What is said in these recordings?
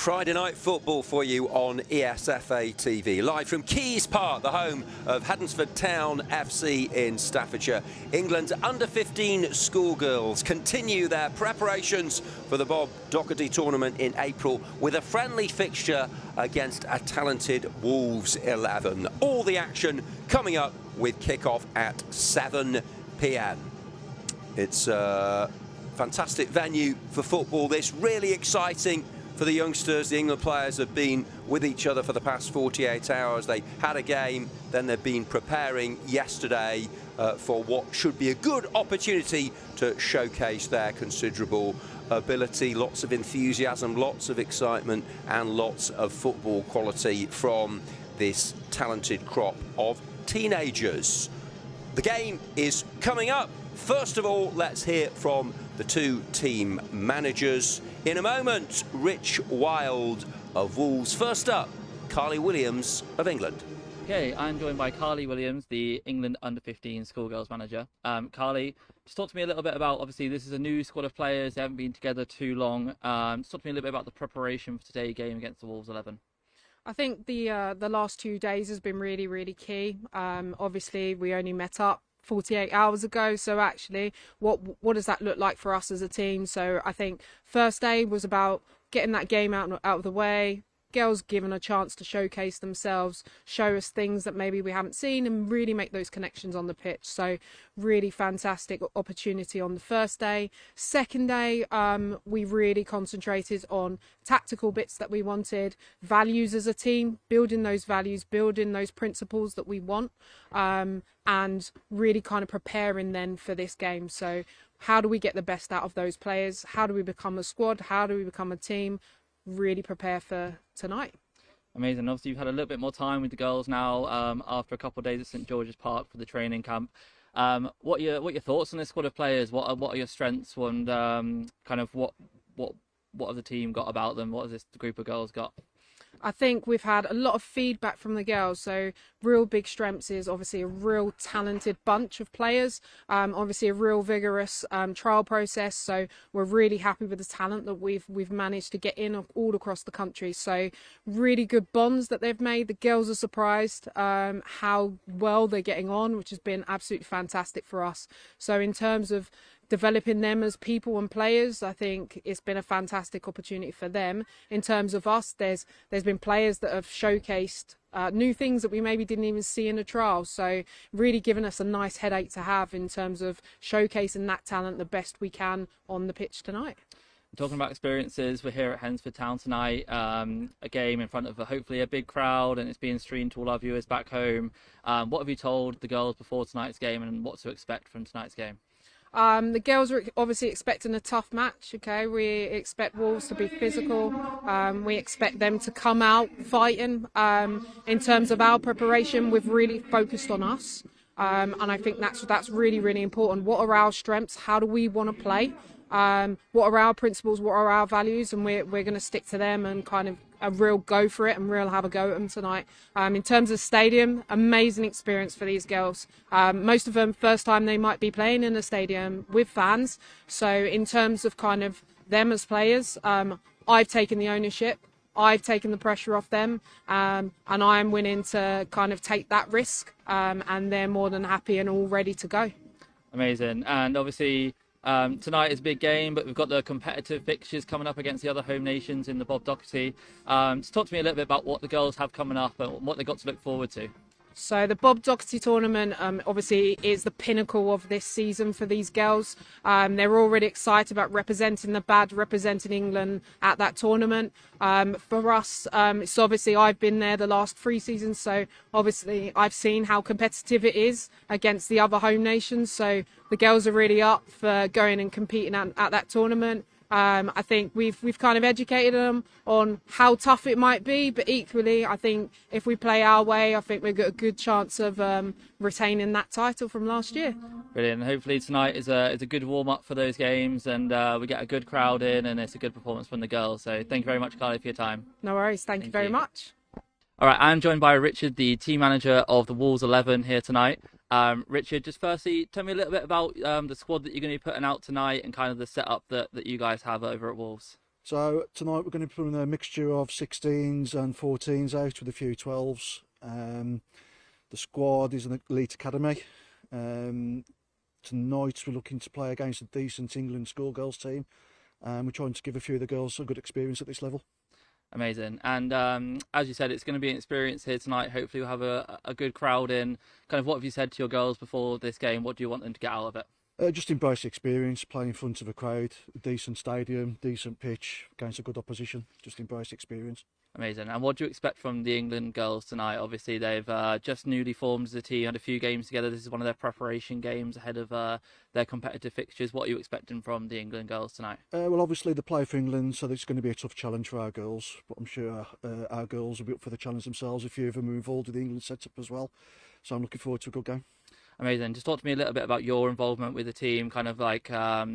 Friday night football for you on ESFA TV. Live from Keys Park, the home of Hednesford Town FC in Staffordshire. England's under-15 schoolgirls continue their preparations for the Bob Doherty tournament in April with a friendly fixture against a talented Wolves 11. All the action coming up with kick-off at 7 p.m. It's a fantastic venue for football. This really exciting for the youngsters. The England players have been with each other for the past 48 hours. They had a game, then they've been preparing yesterday for what should be a good opportunity to showcase their considerable ability. Lots of enthusiasm, lots of excitement, and lots of football quality from this talented crop of teenagers. The game is coming up. First of all, let's hear from the two team managers. In a moment, Rich Wild of Wolves. First up, Carly Williams of England. Okay, I'm joined by Carly Williams, the England under-15 schoolgirls manager. Carly, just talk to me a little bit about, obviously this is a new squad of players, they haven't been together too long. Just talk to me a little bit about the preparation for today's game against the Wolves 11. I think the last 2 days has been really key. Obviously, we only met up 48 hours ago, so actually what does that look like for us as a team? So I think first day was about getting that game out of the way, girls given a chance to showcase themselves, show us things that maybe we haven't seen, and really make those connections on the pitch. So really fantastic opportunity on the first day. Second day, we really concentrated on tactical bits that we wanted, values as a team, building those values, building those principles that we want, and really kind of preparing then for this game. So how do we get the best out of those players? How do we become a squad? How do we become a team? Really prepare for tonight. Amazing. Obviously, you've had a little bit more time with the girls now after a couple of days at St George's Park for the training camp. What are your thoughts on this squad of players? What are your strengths, and kind of what have the team got about them? What has this group of girls got? I think we've had a lot of feedback from the girls. So real big strengths is obviously a real talented bunch of players, obviously a real vigorous trial process. So we're really happy with the talent that we've managed to get in all across the country. So really good bonds that they've made. The girls are surprised how well they're getting on, which has been absolutely fantastic for us. So in terms of developing them as people and players, I think it's been a fantastic opportunity for them. In terms of us, there's been players that have showcased new things that we maybe didn't even see in the trial. So really giving us a nice headache to have in terms of showcasing that talent the best we can on the pitch tonight. Talking about experiences, we're here at Hednesford Town tonight, a game in front of hopefully a big crowd, and it's being streamed to all our viewers back home. What have you told the girls before tonight's game, and what to expect from tonight's game? The girls are obviously expecting a tough match. Okay, we expect Wolves to be physical. We expect them to come out fighting. In terms of our preparation, we've really focused on us, and I think that's really important. What are our strengths? How do we want to play? What are our principles? What are our values? And we're going to stick to them and kind of a real go for it and real have a go at them tonight. In terms of stadium, amazing experience for these girls. Most of them first time they might be playing in a stadium with fans. So in terms of kind of them as players, I've taken the ownership. I've taken the pressure off them, and I'm willing to kind of take that risk, and they're more than happy and all ready to go. Amazing. And obviously tonight is a big game, but we've got the competitive fixtures coming up against the other home nations in the Bob Doherty. Just talk to me a little bit about what the girls have coming up and what they've got to look forward to. So the Bob Doherty tournament obviously is the pinnacle of this season for these girls. They're already excited about representing the BAD, representing England at that tournament. For us, it's obviously I've been there the last 3 seasons, so obviously I've seen how competitive it is against the other home nations. So the girls are really up for going and competing at that tournament. I think we've kind of educated them on how tough it might be, but equally, I think if we play our way, I think we've got a good chance of retaining that title from last year. Brilliant. Hopefully tonight is a good warm-up for those games, and we get a good crowd in, and it's a good performance from the girls. So thank you very much, Carly, for your time. No worries. Thank you very much. All right, I'm joined by Richard, the team manager of the Wolves 11 here tonight. Richard, just firstly, tell me a little bit about the squad that you're going to be putting out tonight and kind of the setup that you guys have over at Wolves. So tonight we're going to be putting a mixture of 16s and 14s out with a few 12s. The squad is an elite academy. Tonight we're looking to play against a decent England schoolgirls team. We're trying to give a few of the girls a good experience at this level. Amazing. And as you said, it's going to be an experience here tonight. Hopefully we'll have a good crowd in. Kind of what have you said to your girls before this game? What do you want them to get out of it? Just embrace the experience, play in front of a crowd, a decent stadium, decent pitch, against a good opposition. Just embrace the experience. Amazing. And what do you expect from the England girls tonight? Obviously, they've just newly formed as a team, had a few games together. This is one of their preparation games ahead of their competitive fixtures. What are you expecting from the England girls tonight? Well, obviously they play for England, so it's going to be a tough challenge for our girls. But I'm sure our girls will be up for the challenge themselves. A few of them are involved with the England setup as well. So I'm looking forward to a good game. Amazing. Just talk to me a little bit about your involvement with the team. Kind of like, I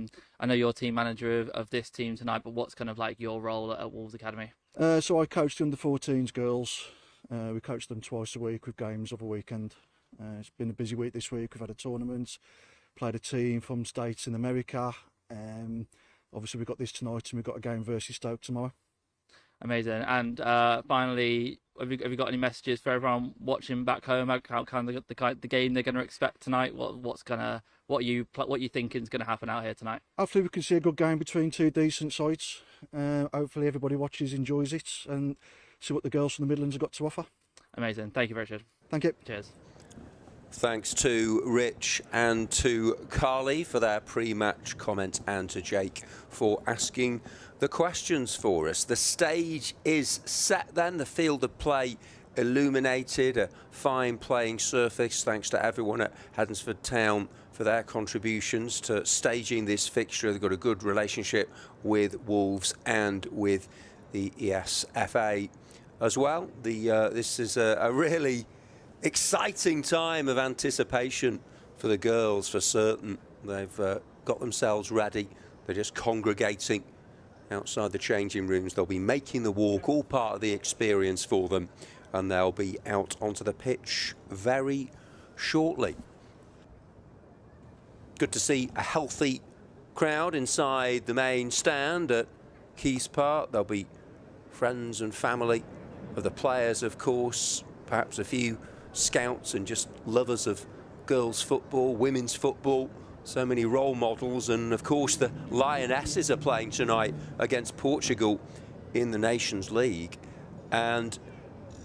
know you're team manager of this team tonight, but what's kind of like your role at Wolves Academy? So I coach the under-14s girls. We coach them twice a week with games of a weekend. It's been a busy week this week. We've had a tournament, played a team from states in America. Obviously we've got this tonight and we've got a game versus Stoke tomorrow. Amazing. And finally, have you got any messages for everyone watching back home? How kind of the game they're going to expect tonight? What you thinking is going to happen out here tonight? Hopefully we can see a good game between two decent sides. Hopefully everybody watches, enjoys it, and see what the girls from the Midlands have got to offer. Amazing. Thank you, Richard. Thank you. Cheers. Thanks to Rich and to Carly for their pre-match comment, and to Jake for asking the questions for us. The stage is set then, the field of play illuminated, a fine playing surface. Thanks to everyone at Hednesford Town for their contributions to staging this fixture. They've got a good relationship with Wolves and with the ESFA as well. This is a really exciting time of anticipation for the girls, for certain. They've got themselves ready. They're just congregating outside the changing rooms. They'll be making the walk, all part of the experience for them, and they'll be out onto the pitch very shortly. Good to see a healthy crowd inside the main stand at Keys Park. There'll be friends and family of the players, of course, perhaps a few scouts and just lovers of girls' football, women's football. So many role models, and of course the Lionesses are playing tonight against Portugal in the Nations League. And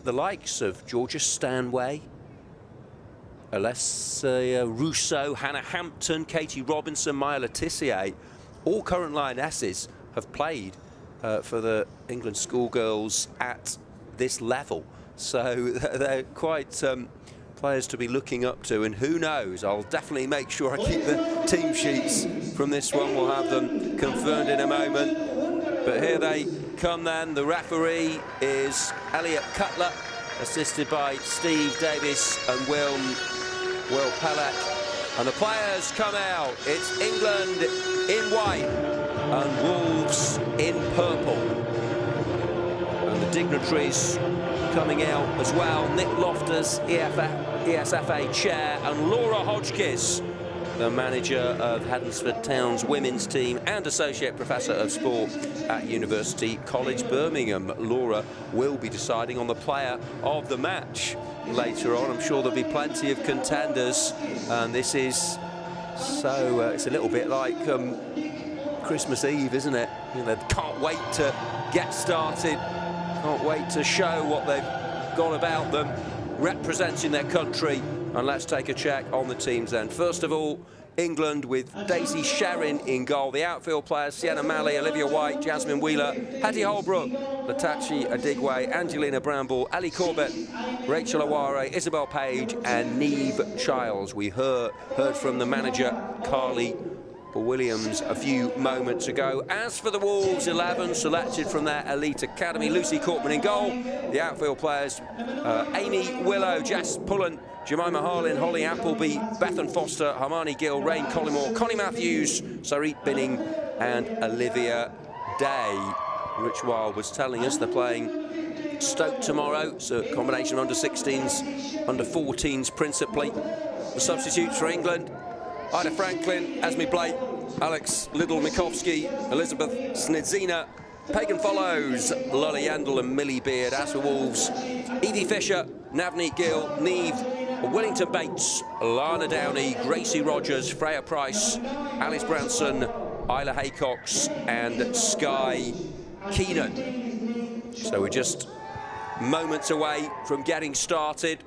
the likes of Georgia Stanway, Alessia Russo, Hannah Hampton, Katie Robinson, Maya Letitia, all current Lionesses have played for the England schoolgirls at this level. So they're quite players to be looking up to, and who knows, I'll definitely make sure I keep the team sheets from this one. We'll have them confirmed in a moment. But here they come then. The referee is Elliot Cutler, assisted by Steve Davis and Will Pelleck. And the players come out. It's England in white and Wolves in purple. And the dignitaries coming out as well. Nick Loftus, ESFA chair, and Laura Hodgkiss, the manager of Hednesford Town's women's team and associate professor of sport at University College Birmingham. Laura will be deciding on the player of the match later on. I'm sure there'll be plenty of contenders, and this is so it's a little bit like Christmas Eve, isn't it? You know, they can't wait to get started, can't wait to show what they've got about them, representing their country. And let's take a check on the teams then. First of all, England with Daisy Sherrin in goal. The outfield players: Sienna Malley, Olivia White, Jasmine Wheeler, Hattie Holbrook, Latachi Adigwe, Angelina Bramble, Ali Corbett, Rachel Aware, Isabel Page and Neve Childs. We heard from the manager, Carly Williams, a few moments ago. As for the Wolves 11 selected from their elite academy, Lucy Corkman in goal. The outfield players: Amy Willow, Jess Pullen, Jemima Harlin, Holly Appleby, Bethan Foster, Hermione Gill, Rain Collymore, Connie Matthews, Sarit Binning and Olivia Day. Rich Wild was telling us they're playing Stoke tomorrow, so a combination of under-16s, under-14s principally. The substitutes for England: Ida Franklin, Esme Blake, Alex Liddle-Mikovsky, Elizabeth Snidzina, Pagan follows, Lully Yandel and Millie Beard. As for Wolves, Evie Fisher, Navneet Gill, Neve, Wellington Bates, Lana Downey, Gracie Rogers, Freya Price, Alice Branson, Isla Haycox and Skye Keenan. So we're just moments away from getting started.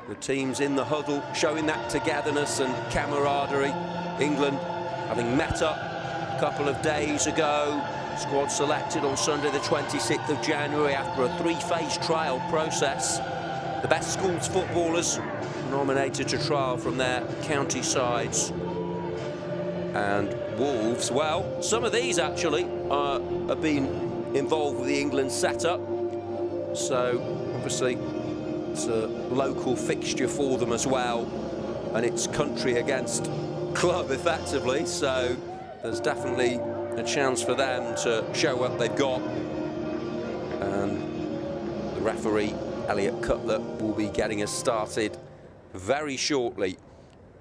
The teams in the huddle showing that togetherness and camaraderie. England having met up a couple of days ago. Squad selected on Sunday the 26th of January after a three-phase trial process. The best schools footballers nominated to trial from their county sides. And Wolves, well, some of these actually have been involved with the England setup. So obviously it's a local fixture for them as well. And it's country against club effectively. So there's definitely a chance for them to show what they've got. And the referee, Elliot Cutler, will be getting us started very shortly.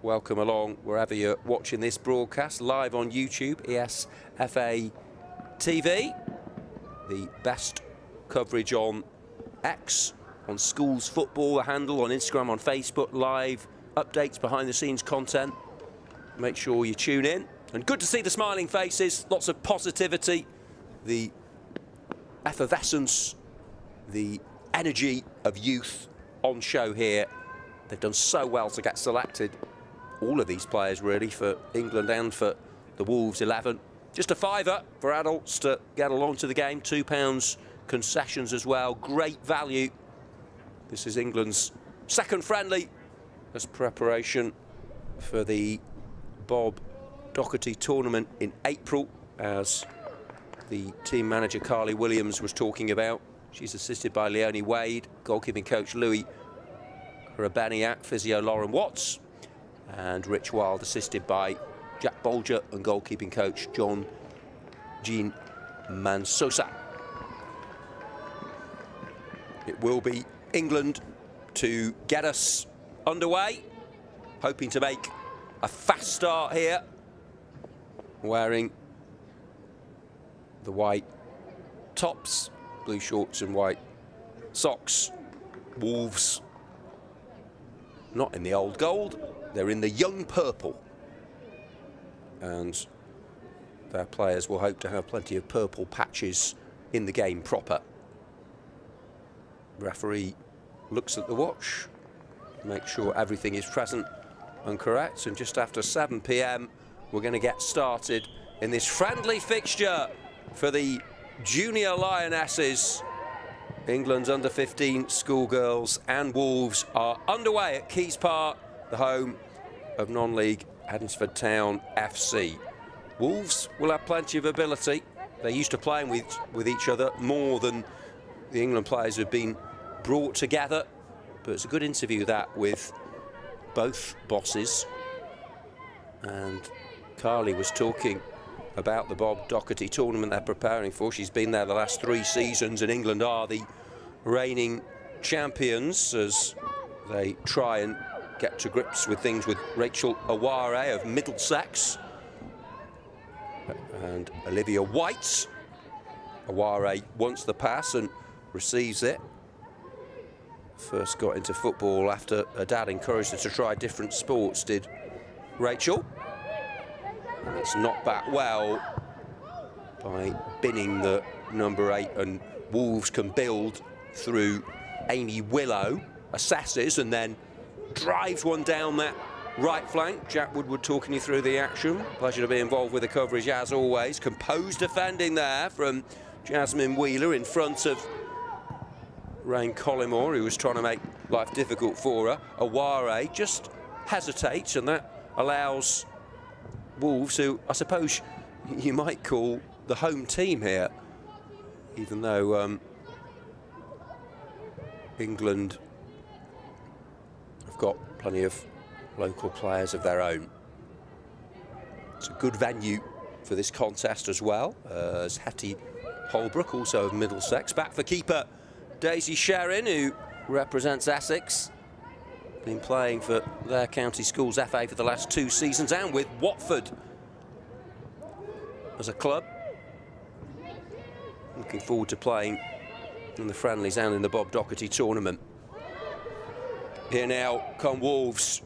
Welcome along wherever you're watching this broadcast, live on YouTube, ESFA TV. The best coverage on X, on Schools Football, the handle, on Instagram, on Facebook, live updates, behind the scenes content. Make sure you tune in. And good to see the smiling faces, lots of positivity, the effervescence, the energy of youth on show here. They've done so well to get selected, all of these players really, for England and for the Wolves 11. Just a £5 for adults to get along to the game, £2 concessions as well, great value. This is England's second friendly as preparation for the Bob Doherty tournament in April, as the team manager Carly Williams was talking about. She's assisted by Leonie Wade, goalkeeping coach Louis Rabeniak, physio Lauren Watts, and Rich Wild assisted by Jack Bolger and goalkeeping coach Jean Mansosa. It will be England to get us underway, hoping to make a fast start here, wearing the white tops, blue shorts and white socks. Wolves not in the old gold, they're in the young purple, and their players will hope to have plenty of purple patches in the game proper. Referee looks at the watch, make sure everything is present and correct, and just after 7 p.m. we're going to get started in this friendly fixture for the Junior Lionesses. England's under-15 Schoolgirls and Wolves are underway at Keys Park, the home of non-league Hednesford Town FC. Wolves will have plenty of ability. They're used to playing with each other more than the England players have been brought together. But it's a good interview that with both bosses. And Carly was talking about the Bob Doherty tournament they're preparing for. She's been there the last 3 seasons, and England are the reigning champions as they try and get to grips with things with Rachel Aware of Middlesex and Olivia White. Aware wants the pass and receives it. First got into football after her dad encouraged her to try different sports, did Rachel. And it's knocked back well by binning the number 8, and Wolves can build through Amy Willow, assesses and then drives one down that right flank. Jack Woodward talking you through the action. Pleasure to be involved with the coverage as always. Composed defending there from Jasmine Wheeler in front of Rain Collymore, who was trying to make life difficult for her. Aware just hesitates, and that allows Wolves, who I suppose you might call the home team here, even though England have got plenty of local players of their own. It's a good venue for this contest as well, as Hetty Holbrook, also of Middlesex. Back for keeper Daisy Sherrin, who represents Essex. Been playing for their county schools FA for the last 2 seasons, and with Watford as a club. looking forward to playing in the friendlies and in the Bob Docherty tournament. Here now come Wolves.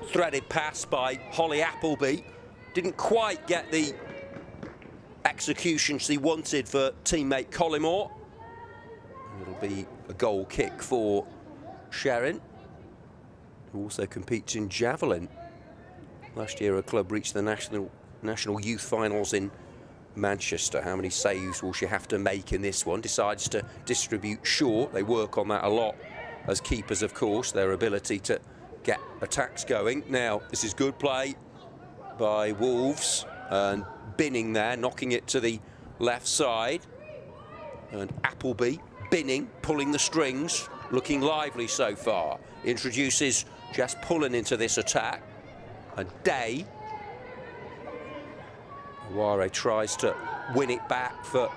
Threaded pass by Holly Appleby. Didn't quite get the execution she wanted for teammate Collymore. It'll be a goal kick for Sherrin, who also competes in javelin. Last year her club reached the national youth finals in Manchester. How many saves will she have to make in this one? Decides to distribute short. They work on that a lot as keepers, of course, their ability to get attacks going. Now, this is good play by Wolves, and Binning there, knocking it to the left side. And Appleby, Binning, pulling the strings, looking lively so far. Introduces Jess Pullen into this attack. And Day. Ware tries to win it back for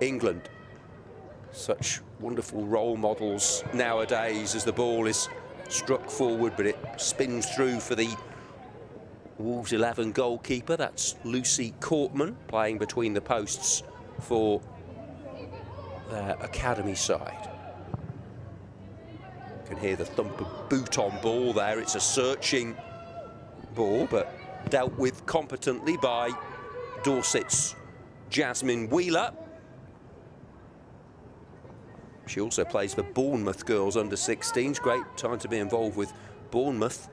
England. Such wonderful role models nowadays as the ball is struck forward, but it spins through for the Wolves 11 goalkeeper. That's Lucy Courtman, playing between the posts for their academy side. You can hear the thump of boot on ball there. It's a searching ball, but dealt with competently by Dorset's Jasmine Wheeler. She also plays for Bournemouth girls under 16s. Great time to be involved with Bournemouth.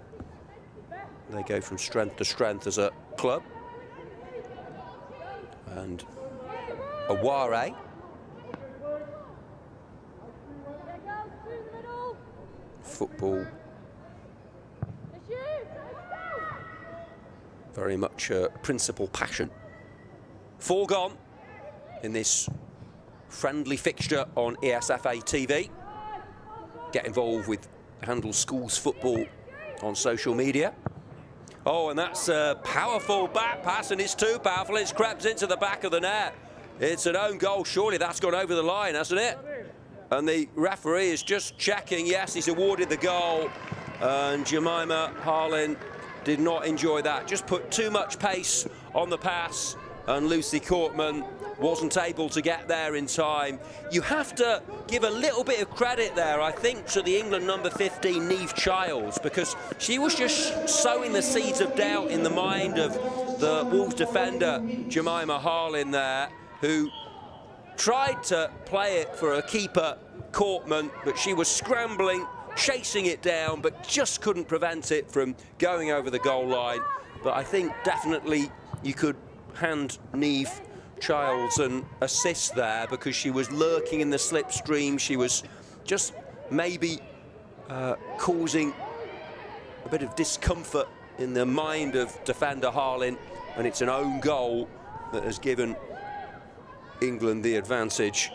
They go from strength to strength as a club. And Aware. Football. Very much her principal passion. 4 gone in this friendly fixture on ESFA TV. Get involved with Handel Schools football on social media. Oh, and that's a powerful back pass, and it's too powerful. It's crept into the back of the net. It's an own goal. Surely that's gone over the line, hasn't it? And the referee is just checking. Yes, he's awarded the goal. And Jemima Harlin did not enjoy that. Just put too much pace on the pass, and Lucy Courtman wasn't able to get there in time. You have to give a little bit of credit there, I think, to the England number 15, Niamh Childs, because she was just sowing the seeds of doubt in the mind of the Wolves defender, Jemima Harlin there, who tried to play it for a keeper, Courtman, but she was scrambling, chasing it down, but just couldn't prevent it from going over the goal line. But I think definitely you could hand Niamh Childs an assist there, because she was lurking in the slipstream. She was just maybe causing a bit of discomfort in the mind of defender Harlin, and it's an own goal that has given England the advantage.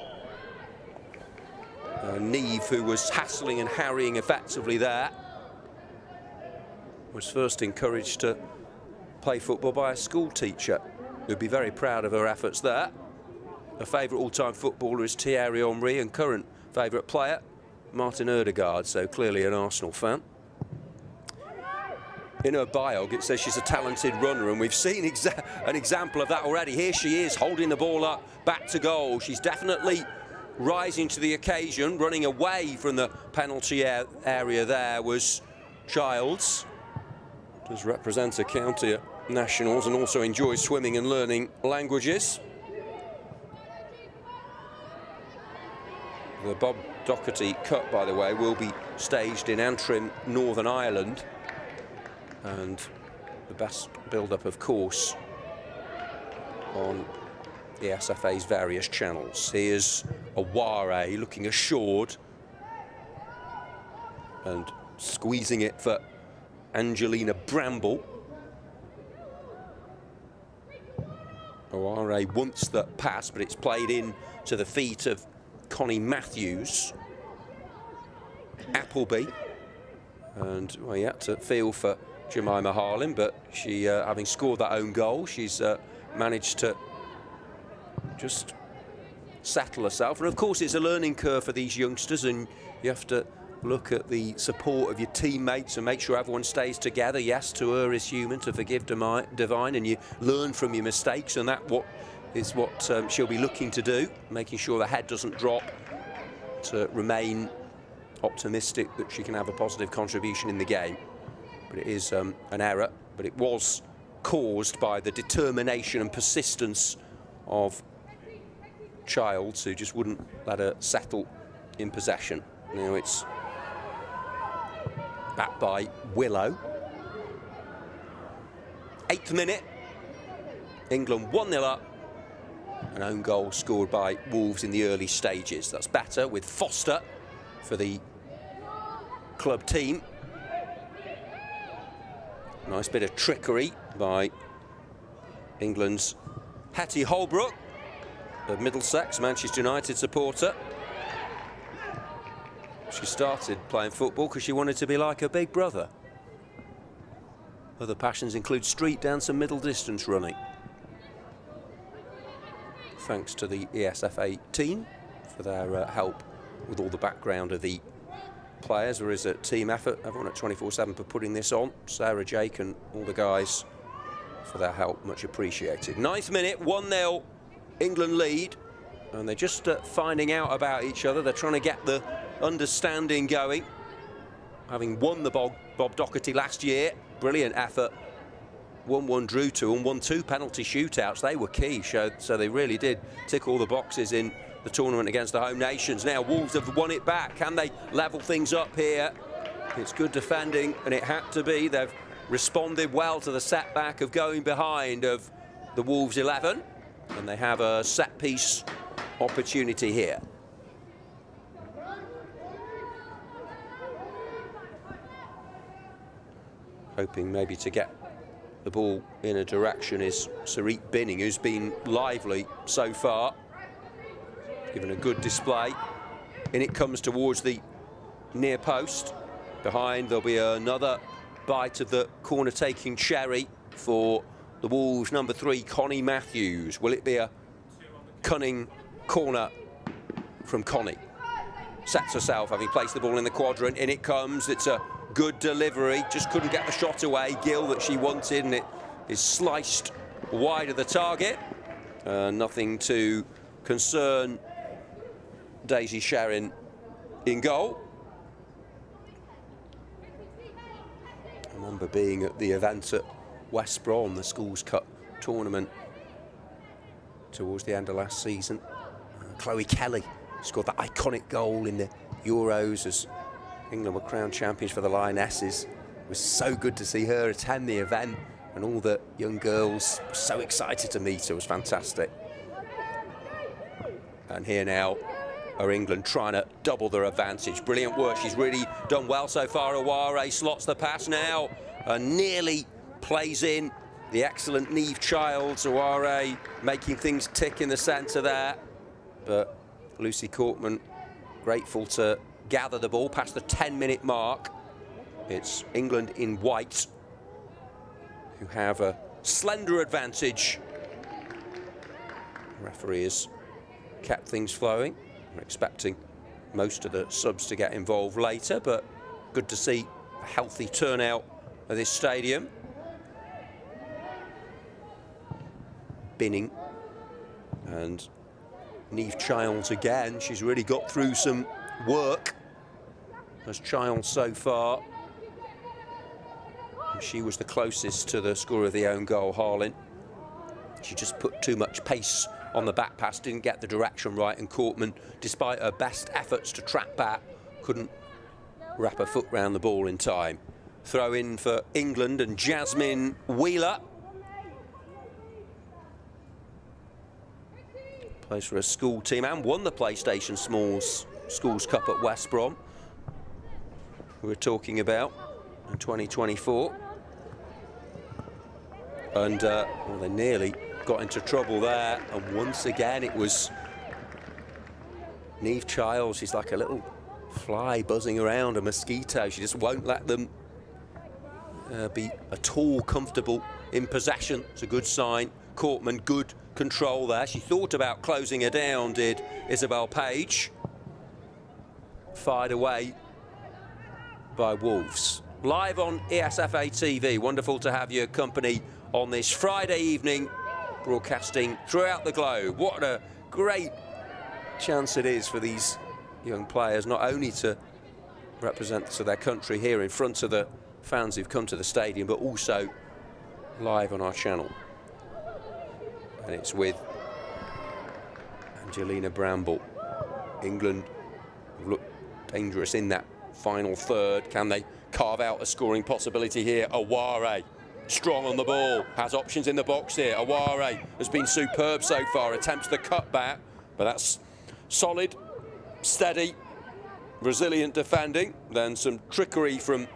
Niamh, who was hassling and harrying effectively there, was first encouraged to play football by a school teacher who'd be very proud of her efforts there. Her favourite all-time footballer is Thierry Henry, and current favourite player, Martin Ødegaard, so clearly an Arsenal fan. In her biog, it says she's a talented runner, and we've seen an example of that already. Here she is, holding the ball up, back to goal. She's definitely rising to the occasion. Running away from the penalty area there was Childs. Does represent a county at nationals and also enjoys swimming and learning languages. The Bob Docherty Cup, by the way, will be staged in Antrim, Northern Ireland. And the best build-up, of course, on the SFA's various channels. Here's Aware looking assured and squeezing it for Angelina Bramble. Aware wants the pass, but it's played in to the feet of Connie Matthews. Appleby. And well, he had to feel for Jemima Harlin, but she, having scored that own goal, she's managed to just settle herself. And of course, it's a learning curve for these youngsters, and you have to look at the support of your teammates and make sure everyone stays together. Yes, to err is human, to forgive divine, and you learn from your mistakes, and that what is what she'll be looking to do, making sure the head doesn't drop, to remain optimistic that she can have a positive contribution in the game. But it is an error, but it was caused by the determination and persistence of Childs, who just wouldn't let her settle in possession. Now it's back by Willow. 8th minute, England 1-0 up. An own goal scored by Wolves in the early stages. That's better with Foster for the club team. Nice bit of trickery by England's Hetty Holbrook, of Middlesex, Manchester United supporter. She started playing football because she wanted to be like her big brother. Other passions include street dance and middle distance running. Thanks to the ESFA team for their help with all the background of the players. There is a team effort, everyone at 24/7 for putting this on. Sarah, Jake and all the guys for their help, much appreciated. 9th minute, 1-0 England lead, and they're just finding out about each other. They're trying to get the understanding going. Having won the Bob Doherty last year, brilliant effort. 1-1 drew to and won 2 penalty shootouts. They were key, so they really did tick all the boxes in the tournament against the home nations. Now Wolves have won it back. Can they level things up here? It's good defending, and it had to be. They've responded well to the setback of going behind of the Wolves 11, and they have a set-piece opportunity here. Hoping maybe to get the ball in a direction is Sarit Binning, who's been lively so far, given a good display. In it comes towards the near post. Behind there'll be another bite of the corner-taking cherry for the Wolves number 3, Connie Matthews. Will it be a cunning corner from Connie? Sets herself, having placed the ball in the quadrant. In it comes. It's a good delivery, just couldn't get the shot away, Gill, that she wanted, and it is sliced wide of the target. Nothing to concern Daisy Sherrin in goal. I remember being at the event at West Brom, the Schools Cup tournament, towards the end of last season. Chloe Kelly scored that iconic goal in the Euros as England were crowned champions for the Lionesses. It was so good to see her attend the event, and all the young girls were so excited to meet her. It was fantastic. And here now are England trying to double their advantage. Brilliant work. She's really done well so far. Aware slots the pass now and nearly plays in the excellent Neve Childs. Aware making things tick in the centre there. But Lucy Corkman grateful to gather the ball past the 10-minute mark. It's England in white who have a slender advantage. The referee has kept things flowing. We're expecting most of the subs to get involved later, but good to see a healthy turnout at this stadium. Binning and Neve Childs again. She's really got through some work as Childs so far. And she was the closest to the score of the own goal, Harlin. She just put too much pace on the back pass, didn't get the direction right, and Corkman, despite her best efforts to track back, couldn't wrap her foot round the ball in time. Throw in for England and Jasmine Wheeler. Plays for a school team and won the PlayStation Schools Cup at West Brom. We were talking about in 2024. And well, they nearly got into trouble there. And once again, it was Neve Childs. She's like a little fly buzzing around, a mosquito. She just won't let them be at all comfortable in possession. It's a good sign. Corkman, good control there. She thought about closing her down, did Isabel Page. Fired away by Wolves. Live on ESFA TV. Wonderful to have your company on this Friday evening broadcasting throughout the globe. What a great chance it is for these young players, not only to represent to their country here in front of the fans who've come to the stadium, but also live on our channel. And it's with Angelina Bramble. England look dangerous in that final third. Can they carve out a scoring possibility here? Aware, strong on the ball, has options in the box here. Aware has been superb so far, attempts the cutback, but that's solid, steady, resilient defending. Then some trickery from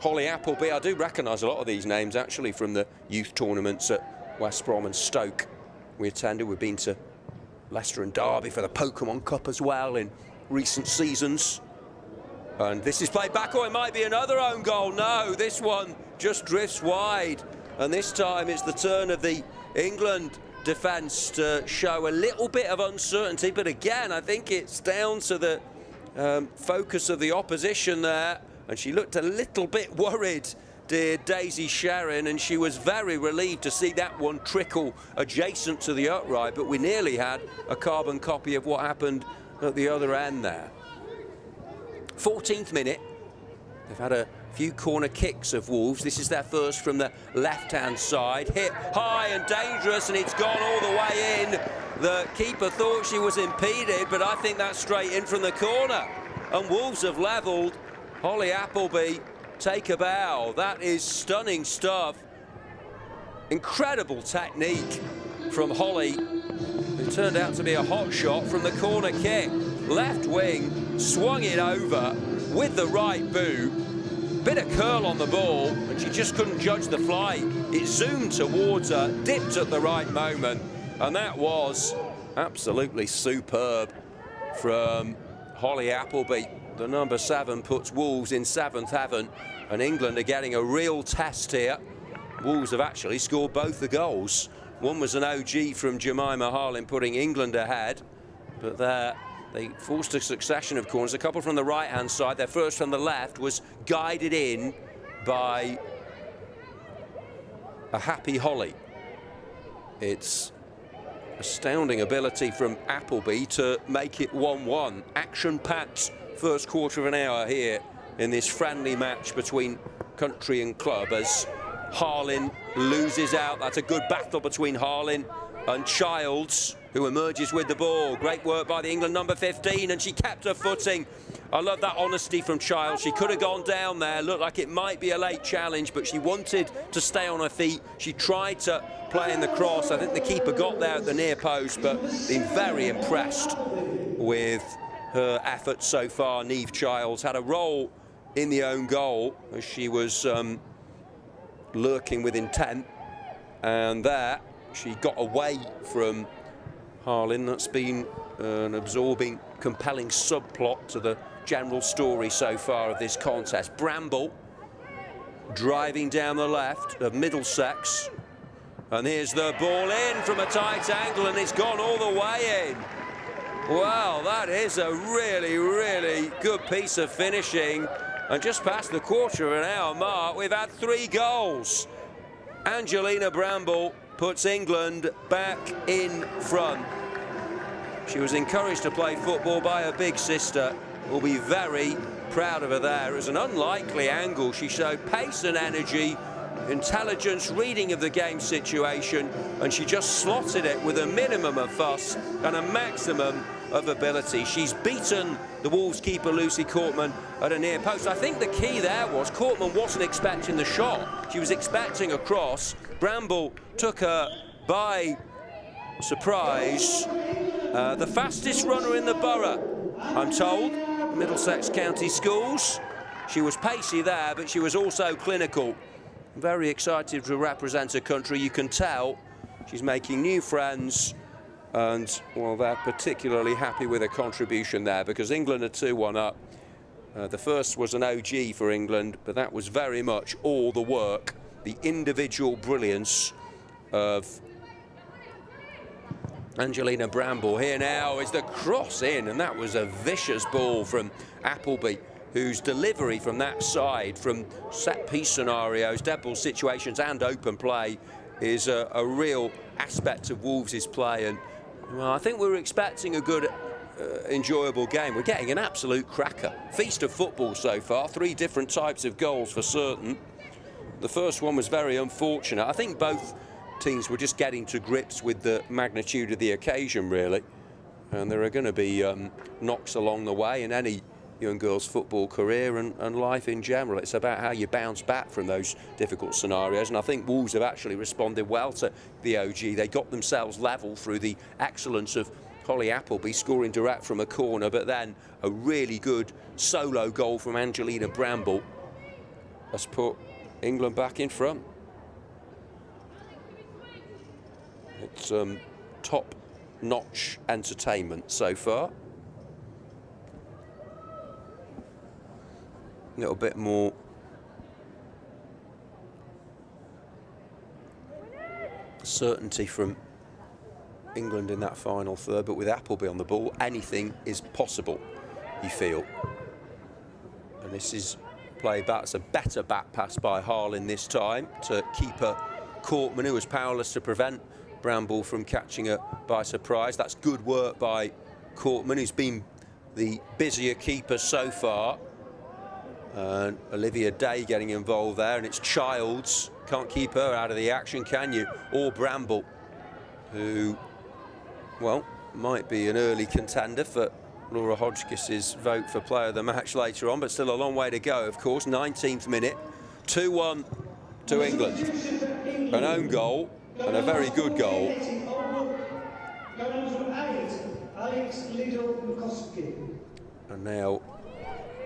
Holly Appleby. I do recognise a lot of these names actually from the youth tournaments at West Brom and Stoke we attended. We've been to Leicester and Derby for the Pokemon Cup as well in recent seasons. And this is played back, or it might be another own goal. No, this one just drifts wide. And this time it's the turn of the England defence to show a little bit of uncertainty. But again, I think it's down to the focus of the opposition there. And she looked a little bit worried, dear Daisy Sharon, and she was very relieved to see that one trickle adjacent to the upright. But we nearly had a carbon copy of what happened at the other end there. 14th minute. They've had a few corner kicks of Wolves. This is their first from the left-hand side. Hit high and dangerous, and it's gone all the way in. The keeper thought she was impeded, but I think that's straight in from the corner. And Wolves have levelled. Holly Appleby, take a bow. That is stunning stuff. Incredible technique from Holly. It turned out to be a hot shot from the corner kick. Left wing, swung it over with the right boot. Bit of curl on the ball, and she just couldn't judge the flight. It zoomed towards her, dipped at the right moment, and that was absolutely superb from Holly Appleby. The number 7 puts Wolves in 7th heaven, and England are getting a real test here. Wolves have actually scored both the goals. One was an OG from Jemima Harlin, putting England ahead, but there they forced a succession of corners. A couple from the right-hand side. Their first from the left was guided in by a happy Holly. It's astounding ability from Appleby to make it 1-1. Action-packed first quarter of an hour here in this friendly match between country and club as Harlin loses out. That's a good battle between Harlin and Childs, who emerges with the ball. Great work by the England number 15, and she kept her footing. I love that honesty from Childs. She could have gone down there, looked like it might be a late challenge, but she wanted to stay on her feet. She tried to play in the cross. I think the keeper got there at the near post, but been very impressed with her efforts so far. Niamh Childs had a role in the own goal as she was lurking with intent, and there she got away from Harlin. That's been an absorbing, compelling subplot to the general story so far of this contest. Bramble driving down the left of Middlesex, and here's the ball in from a tight angle, and it's gone all the way in. Well, that is a really, really good piece of finishing. And just past the quarter of an hour mark, we've had 3 goals. Angelina Bramble puts England back in front. She was encouraged to play football by her big sister. We'll be very proud of her there. It was an unlikely angle. She showed pace and energy, intelligence, reading of the game situation, and she just slotted it with a minimum of fuss and a maximum of ability. She's beaten the Wolves keeper Lucy Courtman at a near post. I think the key there was Courtman wasn't expecting the shot. She was expecting a cross. Bramble took her by surprise. The fastest runner in the borough, I'm told, Middlesex County Schools. She was pacey there, but she was also clinical. Very excited to represent her country. You can tell she's making new friends, and well, they're particularly happy with her contribution there because England are 2-1 up. The first was an OG for England, but that was very much all the work, the individual brilliance of Angelina Bramble. Here now is the cross in, and that was a vicious ball from Appleby, whose delivery from that side, from set-piece scenarios, dead ball situations and open play, is a real aspect of Wolves' play, and well, I think we were expecting a good, enjoyable game. We're getting an absolute cracker. Feast of football so far, 3 different types of goals for certain. The first one was very unfortunate. I think both teams were just getting to grips with the magnitude of the occasion, really. And there are going to be knocks along the way in any young girls' football career and life in general. It's about how you bounce back from those difficult scenarios, and I think Wolves have actually responded well to the OG. They got themselves level through the excellence of Holly Appleby scoring direct from a corner, but then a really good solo goal from Angelina Bramble has put England back in front. It's top-notch entertainment so far. A little bit more certainty from England in that final third, but with Appleby on the ball, anything is possible, you feel. And this is played back. It's a better back pass by Harlan this time to keeper Courtman, who was powerless to prevent Bramble from catching her by surprise. That's good work by Courtman, who's been the busier keeper so far. And Olivia Day getting involved there, and it's Childs. Can't keep her out of the action, can you? Or Bramble, who, well, might be an early contender for Laura Hodgkiss's vote for player of the match later on, but still a long way to go, of course. 19th minute, 2-1 to England. An own goal, and a very good goal. And now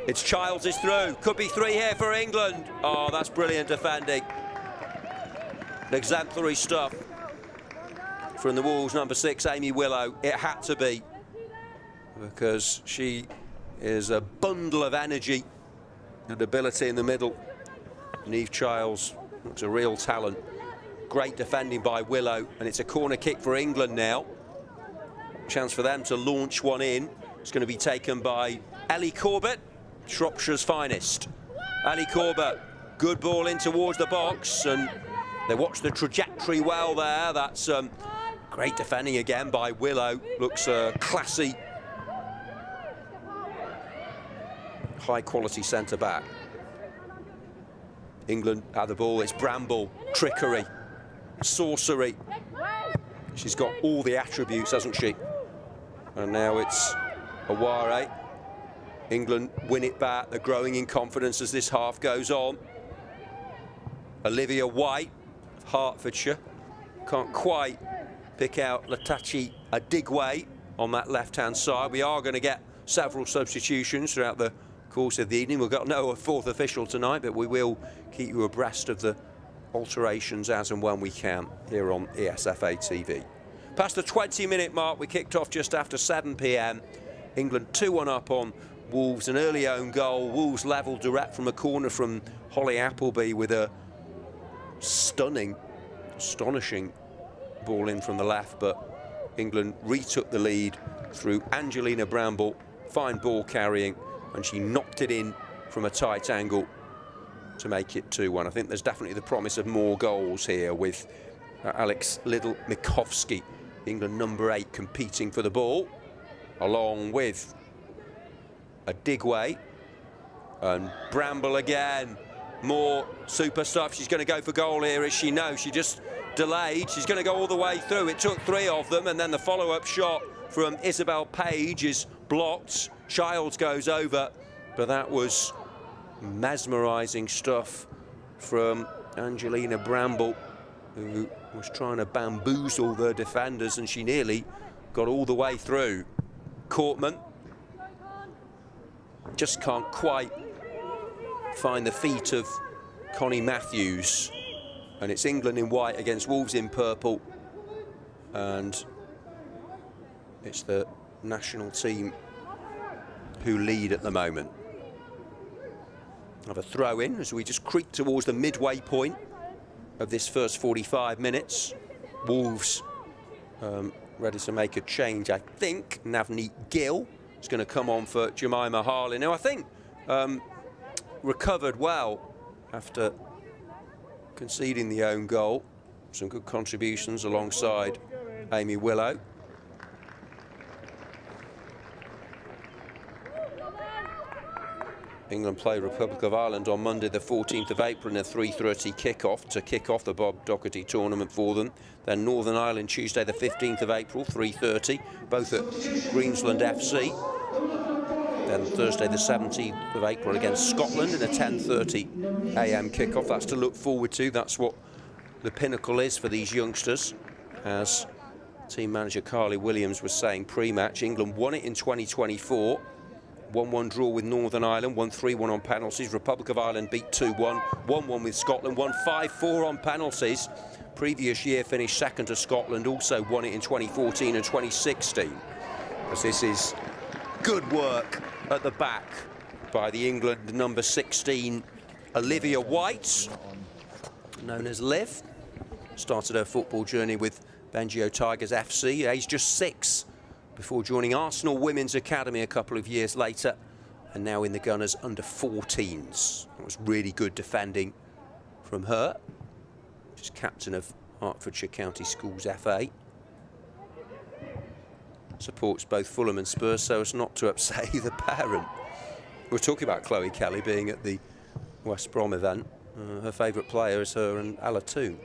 it's Childs is through. Could be 3 here for England. Oh, that's brilliant defending. Exemplary stuff from the Wolves number 6, Amy Willow. It had to be, because she is a bundle of energy and ability in the middle. Neve Childs looks a real talent. Great defending by Willow, and it's a corner kick for England now. Chance for them to launch one in. It's going to be taken by Ellie Corbett, Shropshire's finest. Ellie Corbett, good ball in towards the box, and they watch the trajectory well there. That's great defending again by Willow. Looks classy, high-quality centre-back. England had the ball. It's Bramble, trickery, sorcery. She's got all the attributes, hasn't she? And now it's Aware. England win it back. They're growing in confidence as this half goes on. Olivia White, Hertfordshire, can't quite pick out Latachi Adigwe on that left-hand side. We are going to get several substitutions throughout the course of the evening. We've got no 4th official tonight, but we will keep you abreast of the alterations as and when we can here on ESFA TV. Past the 20-minute mark, we kicked off just after 7 p.m. England 2-1 up on Wolves, an early own goal. Wolves level direct from a corner from Holly Appleby with a stunning, astonishing ball in from the left, but England retook the lead through Angelina Bramble, fine ball carrying, and she knocked it in from a tight angle to make it 2-1. I think there's definitely the promise of more goals here with Alex Liddle-Mikovsky, England number 8, competing for the ball, along with Adigwe and Bramble again. More super stuff. She's going to go for goal here, as she knows. She just delayed. She's going to go all the way through. It took 3 of them, and then the follow-up shot from Isabel Page is blocked. Childs goes over, but that was mesmerising stuff from Angelina Bramble, who was trying to bamboozle the defenders, and she nearly got all the way through. Courtman just can't quite find the feet of Connie Matthews, and it's England in white against Wolves in purple, and it's the national team who lead at the moment. Have a throw in as we just creep towards the midway point of this first 45 minutes. Wolves ready to make a change, I think. Navneet Gill is going to come on for Jemima Harlin, who I think recovered well after conceding the own goal. Some good contributions alongside Amy Willow. England play Republic of Ireland on Monday the 14th of April in a 3:30 kickoff to kick off the Bob Doherty tournament for them. Then Northern Ireland Tuesday the 15th of April, 3:30, both at Greensland FC. Then Thursday the 17th of April against Scotland in a 10:30 AM kickoff. That's to look forward to. That's what the pinnacle is for these youngsters. As team manager Carly Williams was saying pre-match, England won it in 2024. 1-1 draw with Northern Ireland, won 3-1 on penalties. Republic of Ireland beat 2-1, 1-1 with Scotland, won 5-4 on penalties. Previous year finished second to Scotland, also won it in 2014 and 2016. As this is good work at the back by the England number 16, Olivia White, known as Liv. Started her football journey with Bengio Tigers FC, aged just 6. Before joining Arsenal Women's Academy a couple of years later, and now in the Gunners under 14s. It was really good defending from her. She's captain of Hertfordshire County Schools FA. Supports both Fulham and Spurs so as not to upset either parent. We're talking about Chloe Kelly being at the West Brom event. Her favourite player is her and Ala Toon.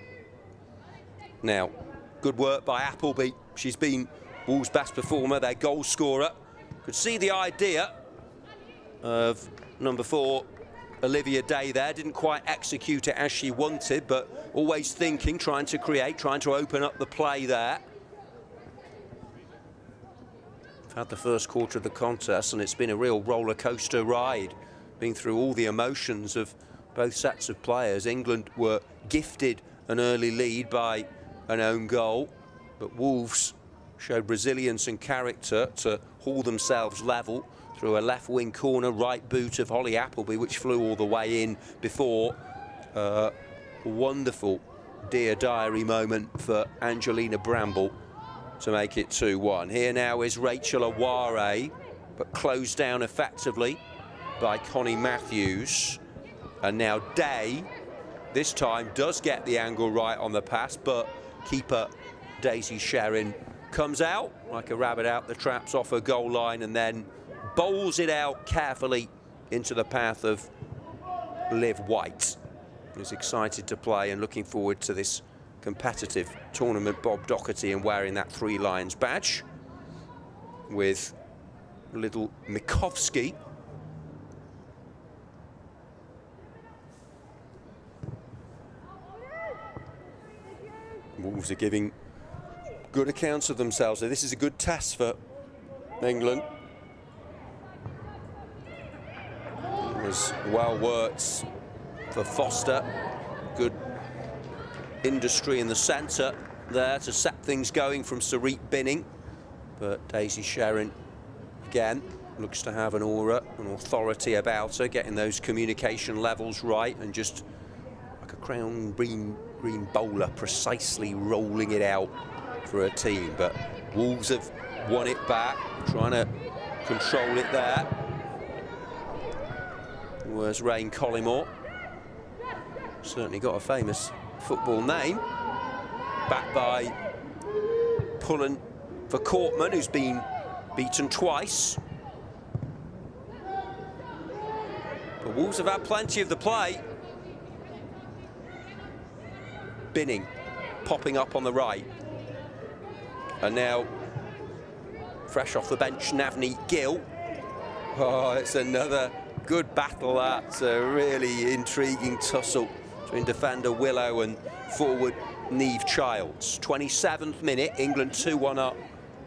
Now, good work by Appleby. She's been Wolves' best performer, their goal scorer. Could see the idea of number 4, Olivia Day there. Didn't quite execute it as she wanted, but always thinking, trying to create, trying to open up the play there. We've had the first quarter of the contest and it's been a real roller coaster ride. Been through all the emotions of both sets of players. England were gifted an early lead by an own goal, but Wolves showed resilience and character to haul themselves level through a left wing corner, right boot of Holly Appleby, which flew all the way in before a wonderful Dear Diary moment for Angelina Bramble to make it 2-1. Here now is Rachel Aware, but closed down effectively by Connie Matthews. And now Day, this time, does get the angle right on the pass, but keeper Daisy Sherrin comes out like a rabbit out the traps off her goal line and then bowls it out carefully into the path of Liv White, who's excited to play and looking forward to this competitive tournament. Bob Doherty and wearing that 3 Lions badge with little Mikovsky. Wolves are giving good accounts of themselves. So this is a good test for England. It was well worked for Foster. Good industry in the centre there to set things going from Sarit Binning. But Daisy Sherrin, again, looks to have an aura, an authority about her, getting those communication levels right and just like a crown green bowler, precisely rolling it out for her team. But Wolves have won it back, trying to control it there. Where's Rain Collymore? Certainly got a famous football name. Backed by Pullen for Courtman, who's been beaten twice. But Wolves have had plenty of the play. Binning popping up on the right. And now, fresh off the bench, Navneet Gill. Oh, it's another good battle. That's a really intriguing tussle between defender Willow and forward Niamh Childs. 27th minute, England 2-1 up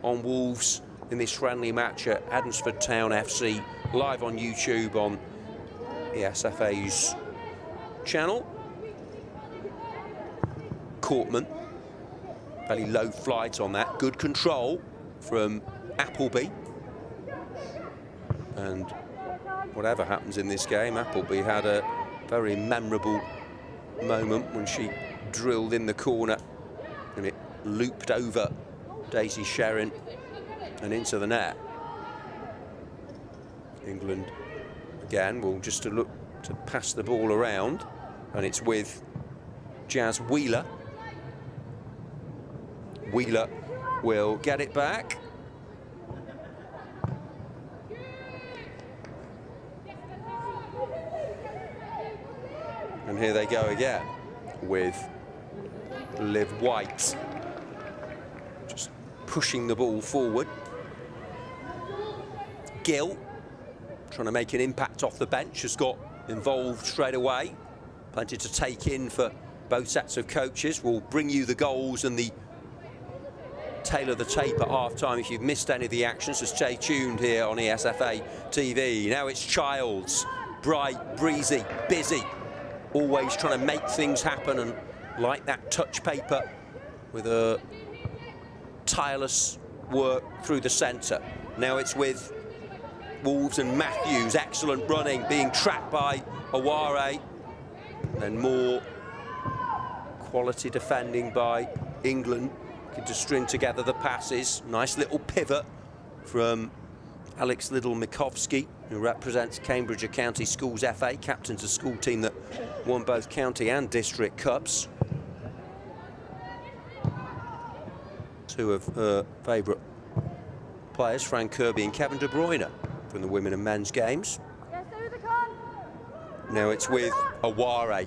on Wolves in this friendly match at Hednesford Town FC, live on YouTube on ESFA's channel. Courtman, fairly low flight on that. Good control from Appleby. And whatever happens in this game, Appleby had a very memorable moment when she drilled in the corner and it looped over Daisy Sherrin and into the net. England again will just to look to pass the ball around, and it's with Jazz Wheeler Wheeler will get it back. And here they go again with Liv White just pushing the ball forward. Gill trying to make an impact off the bench, has got involved straight away. Plenty to take in for both sets of coaches. We'll bring you the goals and the tail of the tape at half-time if you've missed any of the action, so stay tuned here on ESFA TV. Now it's Childs, bright, breezy, busy, always trying to make things happen and like that touch paper with a tireless work through the centre. Now it's with Wolves and Matthews, excellent running, being tracked by Aware. Then more quality defending by England, looking to string together the passes. Nice little pivot from Alex Liddell-Mikovsky, who represents Cambridgeshire County Schools FA, captains a school team that won both county and district cups. Two of her favourite players, Frank Kirby and Kevin De Bruyne, from the women and men's games. Now it's with Aware.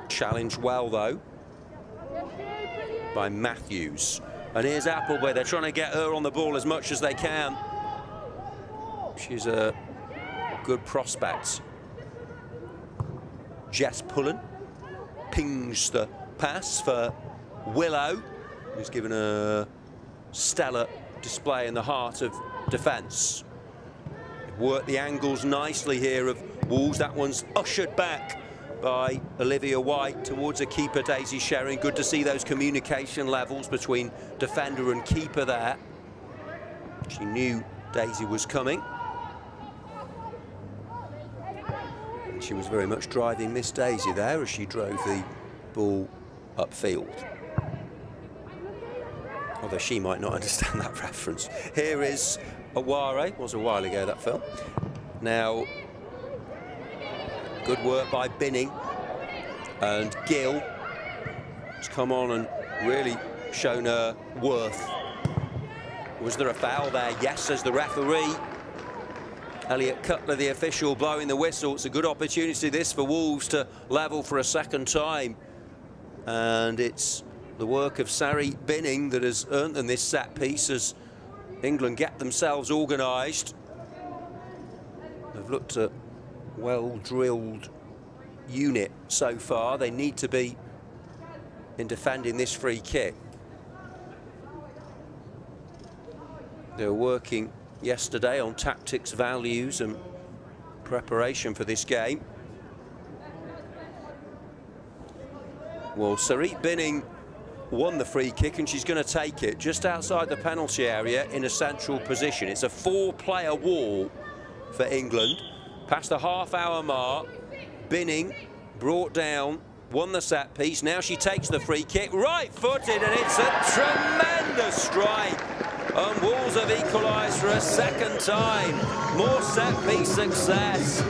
Challenged well though by Matthews. And here's Appleby, they're trying to get her on the ball as much as they can. She's a good prospect. Jess Pullen pings the pass for Willow, who's given a stellar display in the heart of defence. Worked the angles nicely here of Wolves. That one's ushered back by Olivia White towards a keeper, Daisy Sherring. Good to see those communication levels between defender and keeper there. She knew Daisy was coming. And she was very much driving Miss Daisy there as she drove the ball upfield. Although she might not understand that reference. Here is Aware, was a while ago that film. Now, good work by Binning, and Gill has come on and really shown her worth. Was there a foul there? Yes, says the referee. Elliot Cutler, the official, blowing the whistle. It's a good opportunity this for Wolves to level for a second time. And it's the work of Sari Binning that has earned them this set piece as England get themselves organised. They've looked at well-drilled unit so far. They need to be in defending this free kick. They were working yesterday on tactics, values and preparation for this game. Well, Sarit Binning won the free kick and she's going to take it just outside the penalty area in a central position. It's a 4-player wall for England. Past the half-hour mark, Binning brought down, won the set piece. Now she takes the free kick, right-footed, and it's a tremendous strike. And Wolves have equalised for a second time. More set-piece success.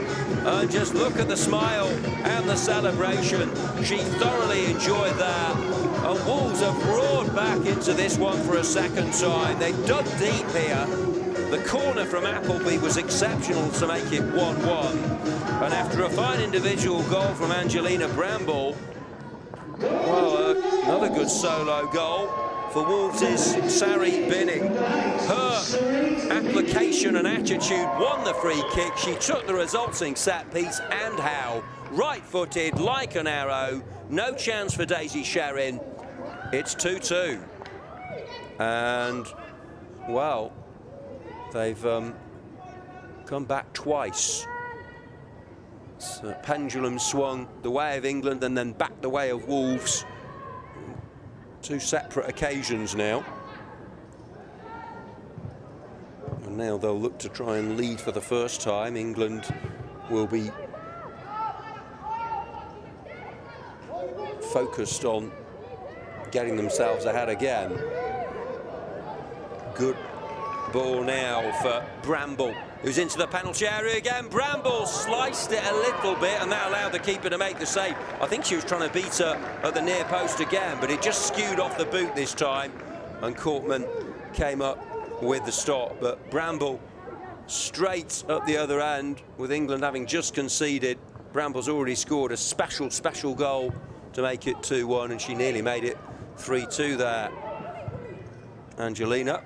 And just look at the smile and the celebration. She thoroughly enjoyed that. And Wolves have roared back into this one for a second time. They've dug deep here. The corner from Appleby was exceptional to make it 1-1. And after a fine individual goal from Angelina Bramble, well, another good solo goal for Wolves is Sari Binning. Her application and attitude won the free kick. She took the resulting set piece, and how. Right-footed, like an arrow. No chance for Daisy Sherrin. It's 2-2. And, well, they've come back twice. So pendulum swung the way of England and then back the way of Wolves. Two separate occasions now. And now they'll look to try and lead for the first time. England will be focused on getting themselves ahead again. Good Ball now for Bramble, who's into the penalty area again. Bramble sliced it a little bit, and that allowed the keeper to make the save. I think she was trying to beat her at the near post again, but it just skewed off the boot this time, and Courtman came up with the stop. But Bramble straight up the other end, with England having just conceded. Bramble's already scored a special goal to make it 2-1, and she nearly made it 3-2 there. Angelina.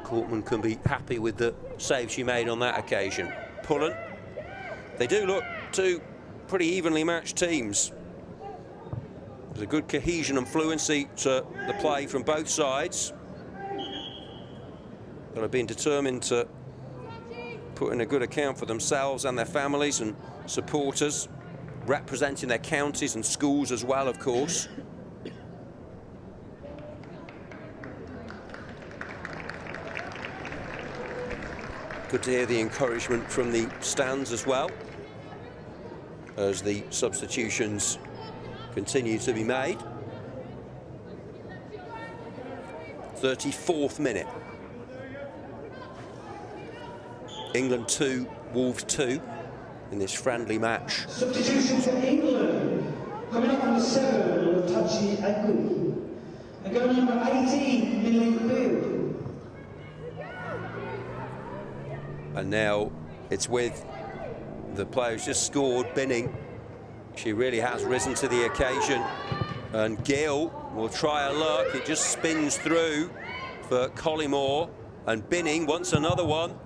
Courtman can be happy with the save she made on that occasion. Pullen. They do look two pretty evenly matched teams. There's a good cohesion and fluency to the play from both sides. But have been determined to put in a good account for themselves and their families and supporters, representing their counties and schools as well, of course. Good to hear the encouragement from the stands as well, as the substitutions continue to be made. 34th minute. England 2, Wolves 2 in this friendly match. Substitution for England. Coming up on the 7, Tachi Agu. And going number 18, Millie Bill. And now it's with the player who's just scored, Binning. She really has risen to the occasion. And Gill will try her luck. It just spins through for Collymore. And Binning wants another one.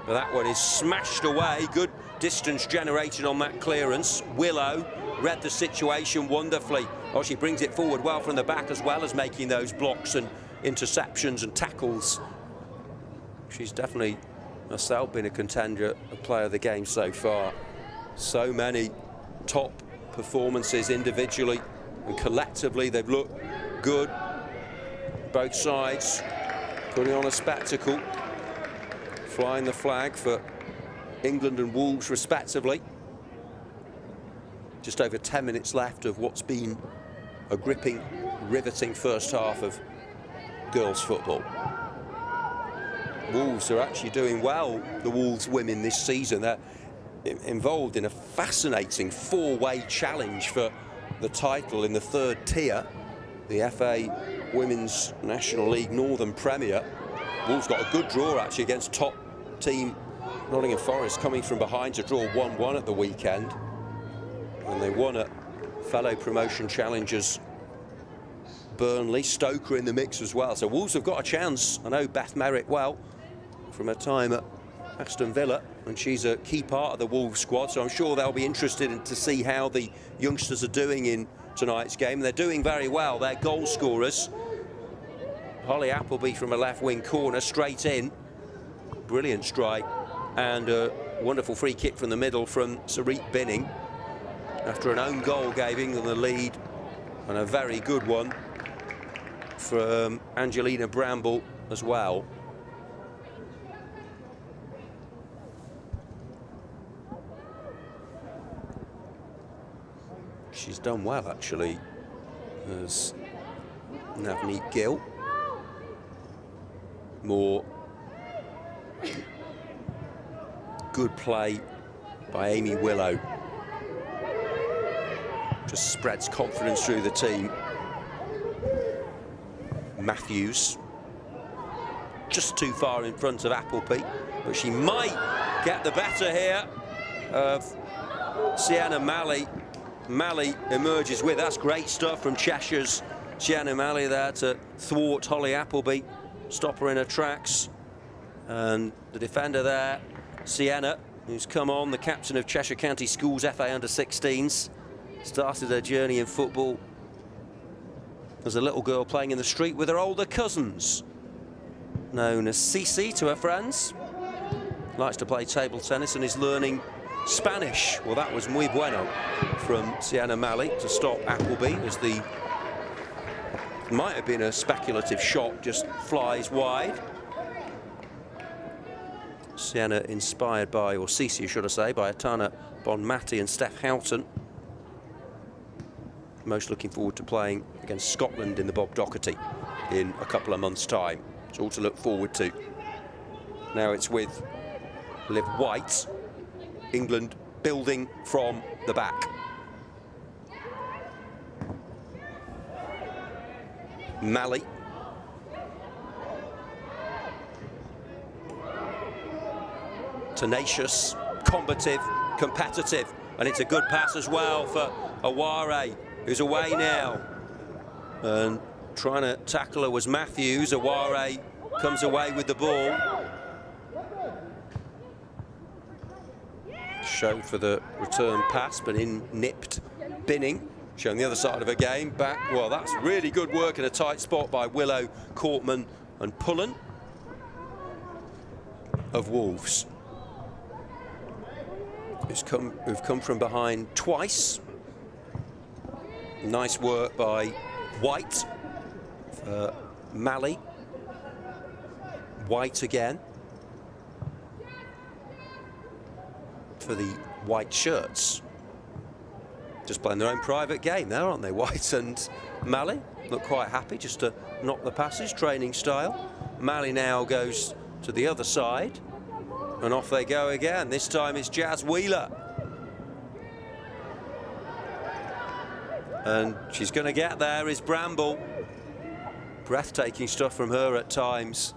But that one is smashed away. Good distance generated on that clearance. Willow read the situation wonderfully. Oh, she brings it forward well from the back, as well as making those blocks and interceptions and tackles. She's definitely herself been a contender, a player of the game so far. So many top performances individually and collectively. They've looked good, both sides putting on a spectacle, flying the flag for England and Wolves respectively. Just over 10 minutes left of what's been a gripping, riveting first half of girls football. Wolves are actually doing well, the Wolves women this season. They're involved in a fascinating four-way challenge for the title in the third tier, the FA Women's National League Northern Premier. Wolves got a good draw actually against top team Nottingham Forest, coming from behind to draw 1-1 at the weekend. And they won at fellow promotion challengers Burnley. Stoke are in the mix as well. So Wolves have got a chance. I know Beth Merritt well from her time at Aston Villa, and she's a key part of the Wolves squad, so I'm sure they'll be interested to see how the youngsters are doing in tonight's game. They're doing very well. They're goal scorers. Holly Appleby from a left wing corner, straight in. Brilliant strike, and a wonderful free kick from the middle from Sarit Binning, after an own goal gave England the lead, and a very good one from Angelina Bramble as well. She's done well actually, as Navneet Gill. More good play by Amy Willow. Just spreads confidence through the team. Matthews just too far in front of Appleby, but she might get the better here of Sienna Malley. Malley emerges with, that's great stuff from Cheshire's Sienna Malley there to thwart Holly Appleby, stop her in her tracks. And the defender there, Sienna, who's come on, the captain of Cheshire County Schools FA Under-16s, started her journey in football as a little girl playing in the street with her older cousins, known as Cici to her friends. Likes to play table tennis and is learning Spanish. Well, that was muy bueno from Sienna Malley to stop Appleby, as the might have been a speculative shot, just flies wide. Sienna inspired by, or Cici should I say, by Atana Bonmati and Steph Houghton. Most looking forward to playing against Scotland in the Bob Docherty in a couple of months' time. It's all to look forward to. Now it's with Liv White, England building from the back. Malley. Tenacious, combative, competitive, and it's a good pass as well for Aware, who's away now. And trying to tackle her was Matthews. Aware comes away with the ball. Show for the return pass, but in nipped Binning, showing the other side of her game. Back, well, that's really good work in a tight spot by Willow, Courtman and Pullen of Wolves, who've come from behind twice. Nice work by White, Malley, White again for the white shirts. Just playing their own private game there, aren't they? White and Malley look quite happy just to knock the passes, training style. Malley now goes to the other side and off they go again. This time it's Jazz Wheeler. And she's going to get there is Bramble. Breathtaking stuff from her at times.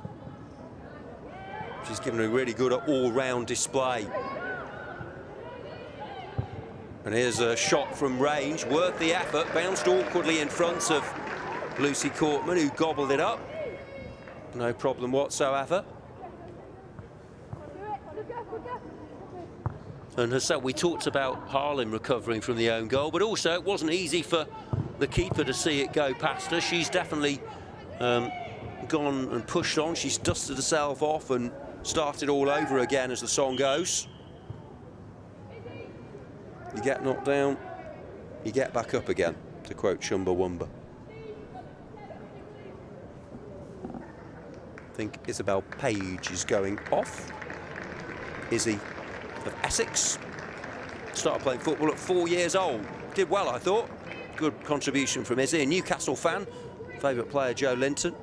She's given a really good all-round display. And here's a shot from range, worth the effort, bounced awkwardly in front of Lucy Courtman, who gobbled it up. No problem whatsoever. And as we talked about Harlem recovering from the own goal, but also it wasn't easy for the keeper to see it go past her. She's definitely gone and pushed on. She's dusted herself off and started all over again, as the song goes. You get knocked down, you get back up again, to quote Chumbawamba. I think Isabel Page is going off. Izzy of Essex. Started playing football at 4 years old. Did well, I thought. Good contribution from Izzy. A Newcastle fan. Favourite player, Joe Linton.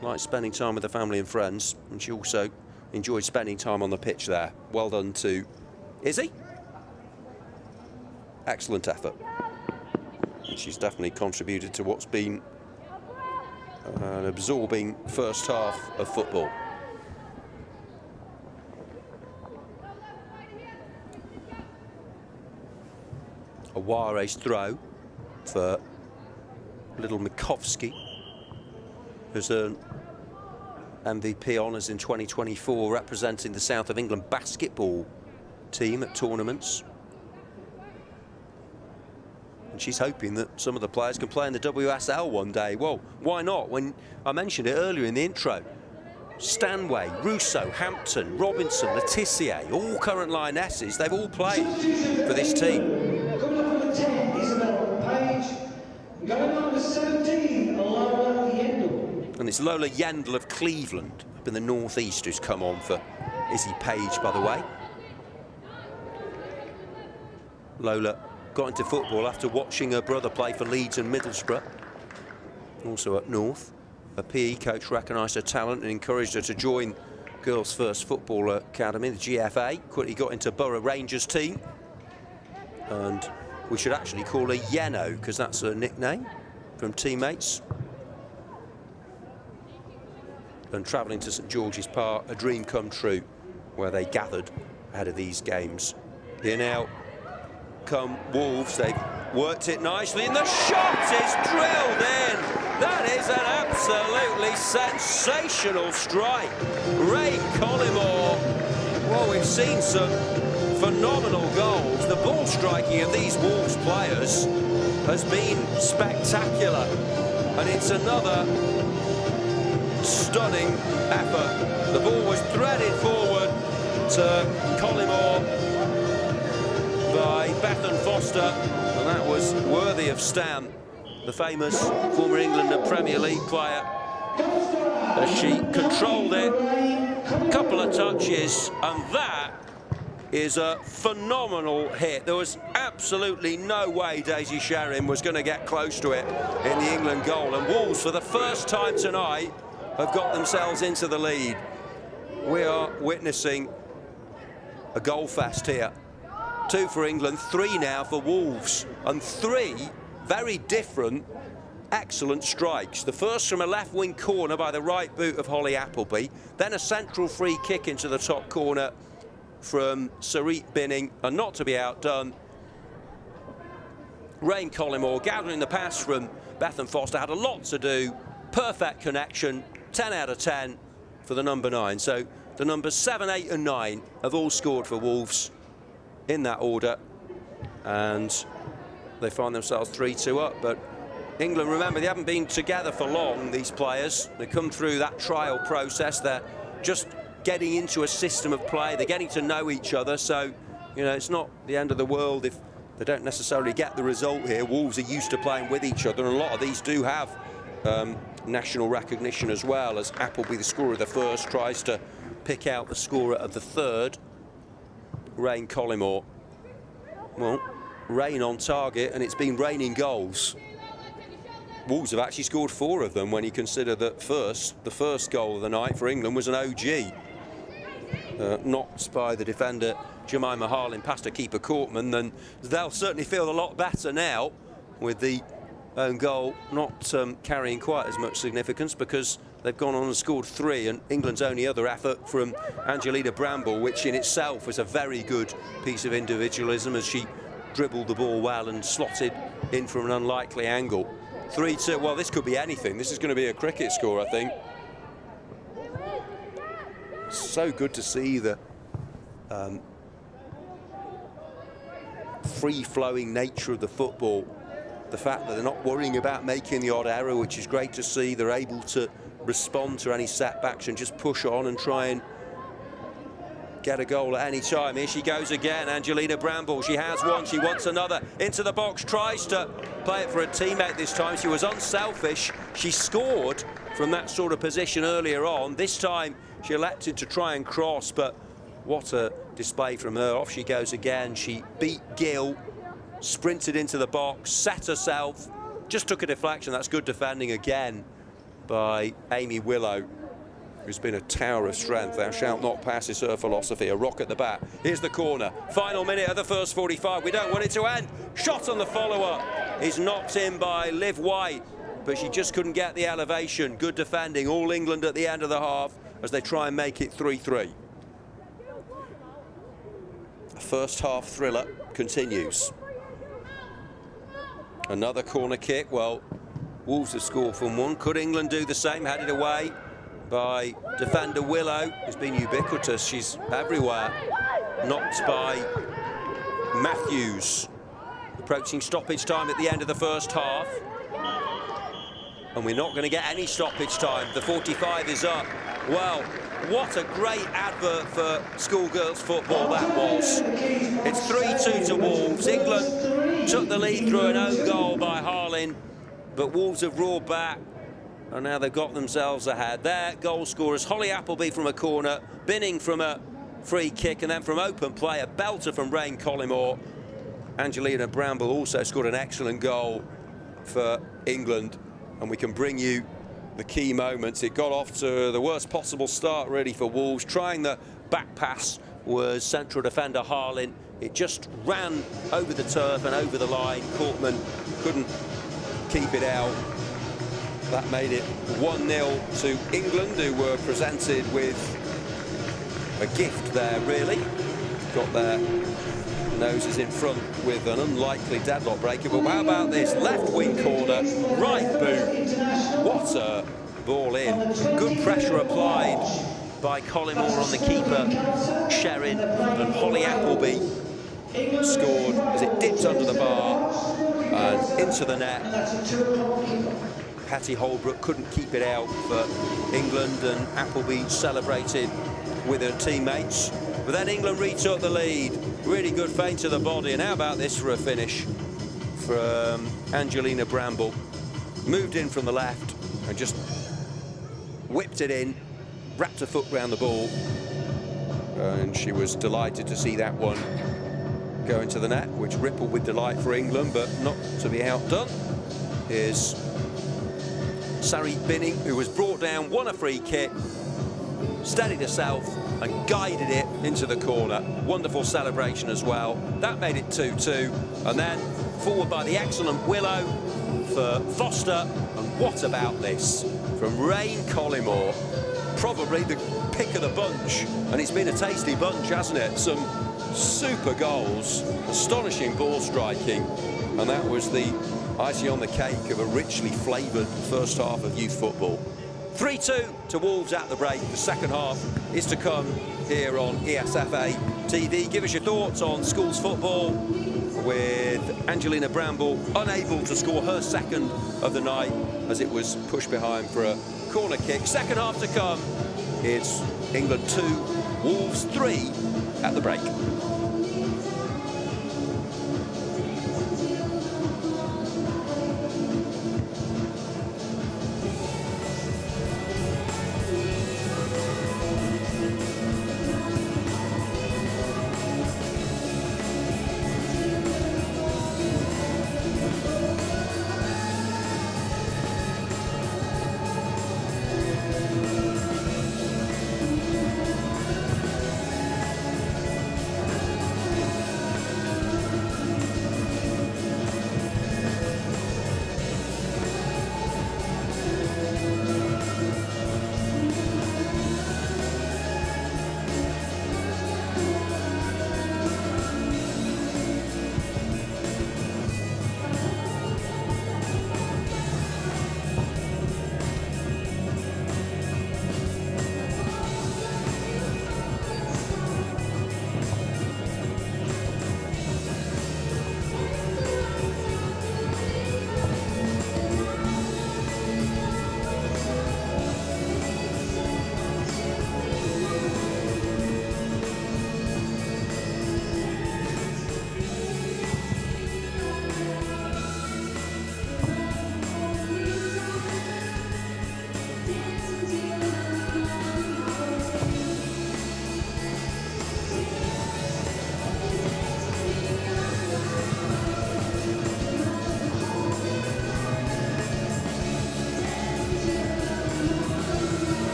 Liked spending time with the family and friends. And she also enjoyed spending time on the pitch there. Well done to Izzy. Excellent effort. She's definitely contributed to what's been an absorbing first half of football. Aware's throw for little Mikovsky, who's earned MVP honours in 2024, representing the South of England basketball team at tournaments. And she's hoping that some of the players can play in the WSL one day. Well, why not? When I mentioned it earlier in the intro, Stanway, Russo, Hampton, Robinson, Letitia, all current Lionesses, they've all played for this team. Coming up on the 10, Isabel Page. Going on to 17, Lola Yendel. And it's Lola Yendel of Cleveland, up in the northeast, who's come on for Izzy Page, by the way. Lola got into football after watching her brother play for Leeds and Middlesbrough, also up north. Her PE coach recognised her talent and encouraged her to join Girls First Football Academy, the GFA. Quickly got into Borough Rangers team. And we should actually call her Yeno, because that's her nickname from teammates. And travelling to St George's Park, a dream come true, where they gathered ahead of these games. Here now come Wolves. They've worked it nicely, and the shot is drilled in. That is an absolutely sensational strike. Ray Collymore. Well, we've seen some phenomenal goals. The ball striking of these Wolves players has been spectacular, and it's another stunning effort. The ball was threaded forward to Collymore by Bethan Foster, and that was worthy of Stan, the famous former England and Premier League player, as she controlled it, a couple of touches, and that is a phenomenal hit. There was absolutely no way Daisy Sherrin was going to get close to it in the England goal. And Wolves, for the first time tonight, have got themselves into the lead. We are witnessing a goal fest here. 2 for England, 3 now for Wolves, and 3 very different, excellent strikes. The first from a left wing corner by the right boot of Holly Appleby, then a central free kick into the top corner from Sarit Binning, and not to be outdone, Rain Collymore gathering the pass from Bethan Foster, had a lot to do, perfect connection, 10 out of 10 for the number 9. So the numbers 7, 8 and 9 have all scored for Wolves in that order, and they find themselves 3-2 up. But England, remember, they haven't been together for long, these players. They come through that trial process. They're just getting into a system of play. They're getting to know each other. So, you know, it's not the end of the world if they don't necessarily get the result here. Wolves are used to playing with each other, and a lot of these do have national recognition as well, as Appleby, the scorer of the first, tries to pick out the scorer of the third, Rain Collymore. Well, Rain on target, and it's been raining goals. Wolves have actually scored 4 of them when you consider that the first goal of the night for England was an OG. Knocked by the defender Jemima Harlin past her keeper Courtman. Then they'll certainly feel a lot better now with the own goal not carrying quite as much significance, because they've gone on and scored 3, and England's only other effort from Angelina Bramble, which in itself was a very good piece of individualism as she dribbled the ball well and slotted in from an unlikely angle. 3-2, well, this could be anything. This is going to be a cricket score, I think. So good to see the free-flowing nature of the football. The fact that they're not worrying about making the odd error, which is great to see. They're able to respond to any setbacks and just push on and try and get a goal at any time. Here she goes again, Angelina Bramble. She has one, she wants another. Into the box, tries to play it for a teammate this time. She was unselfish. She scored from that sort of position earlier on. This time she elected to try and cross, but what a display from her. Off she goes again. She beat Gill, sprinted into the box, set herself, just took a deflection. That's good defending again by Amy Willow, who's been a tower of strength. Thou shalt not pass is her philosophy. A rock at the bat. Here's the corner. Final minute of the first 45. We don't want it to end. Shot on the follow-up is knocked in by Liv White, but she just couldn't get the elevation. Good defending. All England at the end of the half as they try and make it 3-3. The first half thriller continues. Another corner kick. Well, Wolves have scored from one. Could England do the same? Headed away by defender Willow, who's been ubiquitous. She's everywhere. Knocked by Matthews. Approaching stoppage time at the end of the first half. And we're not going to get any stoppage time. The 45 is up. Well, what a great advert for Schoolgirls football that was. It's 3-2 to Wolves. England took the lead through an own goal by Harlin, but Wolves have roared back, and now they've got themselves ahead. Their goal scorers, Holly Appleby from a corner, Binning from a free kick, and then from open play, a belter from Rain Collymore. Angelina Bramble also scored an excellent goal for England, and we can bring you the key moments. It got off to the worst possible start really for Wolves. Trying the back pass was central defender Harlin. It just ran over the turf and over the line. Courtman couldn't keep it out. That made it 1-0 to England, who were presented with a gift there really. Got their noses in front with an unlikely deadlock breaker. But how about this? Left wing corner, right boot. What a ball in. Good pressure applied by Collymore on the keeper, Sherrin, and Holly Appleby scored as it dipped under the bar and into the net. Hattie Holbrook couldn't keep it out for England, and Appleby celebrated with her teammates. But then England retook the lead. Really good feint to the body. And how about this for a finish from Angelina Bramble? Moved in from the left and just whipped it in, wrapped her foot round the ball. and she was delighted to see that one go into the net, which rippled with delight for England, but not to be outdone. Here's Sari Binning, who was brought down, won a free kick, steadied herself and guided it into the corner. Wonderful celebration as well. That made it 2-2, and then forward by the excellent Willow for Foster. And what about this from Rain Collymore? Probably the pick of the bunch, and it's been a tasty bunch, hasn't it? Some super goals, astonishing ball striking, and that was the icing on the cake of a richly flavoured first half of youth football. 3-2 to Wolves at the break. The second half is to come here on ESFA TV. Give us your thoughts on schools football, with Angelina Bramble unable to score her second of the night as it was pushed behind for a corner kick. Second half to come. It's England 2, Wolves 3 at the break.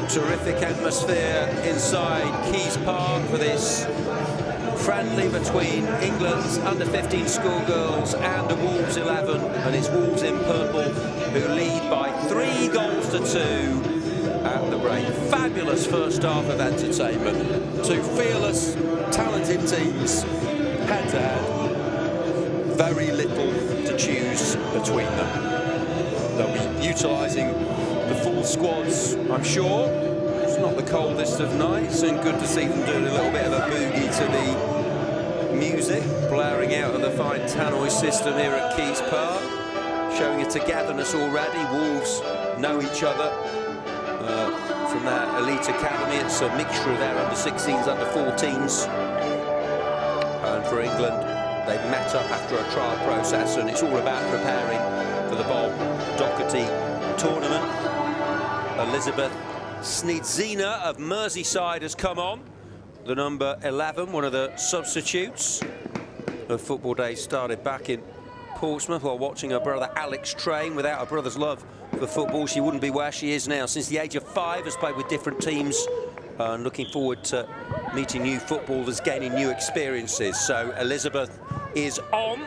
Terrific atmosphere inside Keys Park for this friendly between England's under-15 schoolgirls and the Wolves 11, and it's Wolves in purple who lead by 3 goals to 2 at the break. Fabulous first half of entertainment. 2 fearless, talented teams head-to-head. Very little to choose between them. They'll be utilising the full squads, I'm sure. It's not the coldest of nights, and good to see them doing a little bit of a boogie to the music blaring out of the fine tannoy system here at Keys Park, showing a togetherness already. Wolves know each other from their elite academy. It's a mixture of their under-16s, under-14s, and for England they've met up after a trial process, and it's all about preparing for the Bob Doherty tournament. Elizabeth Snidzina of Merseyside has come on, the number 11, one of the substitutes. Her football days started back in Portsmouth while watching her brother Alex train. Without her brother's love for football, she wouldn't be where she is now. Since the age of 5, has played with different teams, and looking forward to meeting new footballers, gaining new experiences. So Elizabeth is on,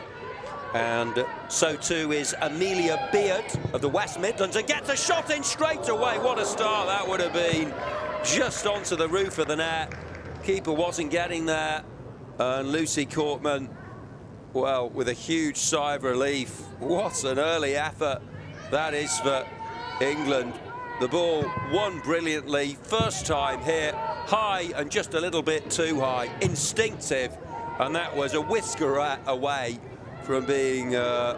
and so too is Amelia Beard of the West Midlands, and gets a shot in straight away. What a start that would have been, just onto the roof of the net. Keeper wasn't getting there, and Lucy Courtman, well, with a huge sigh of relief. What an early effort that is for England. The ball won brilliantly, first time hit, high and just a little bit too high, instinctive, and that was a whisker away from being a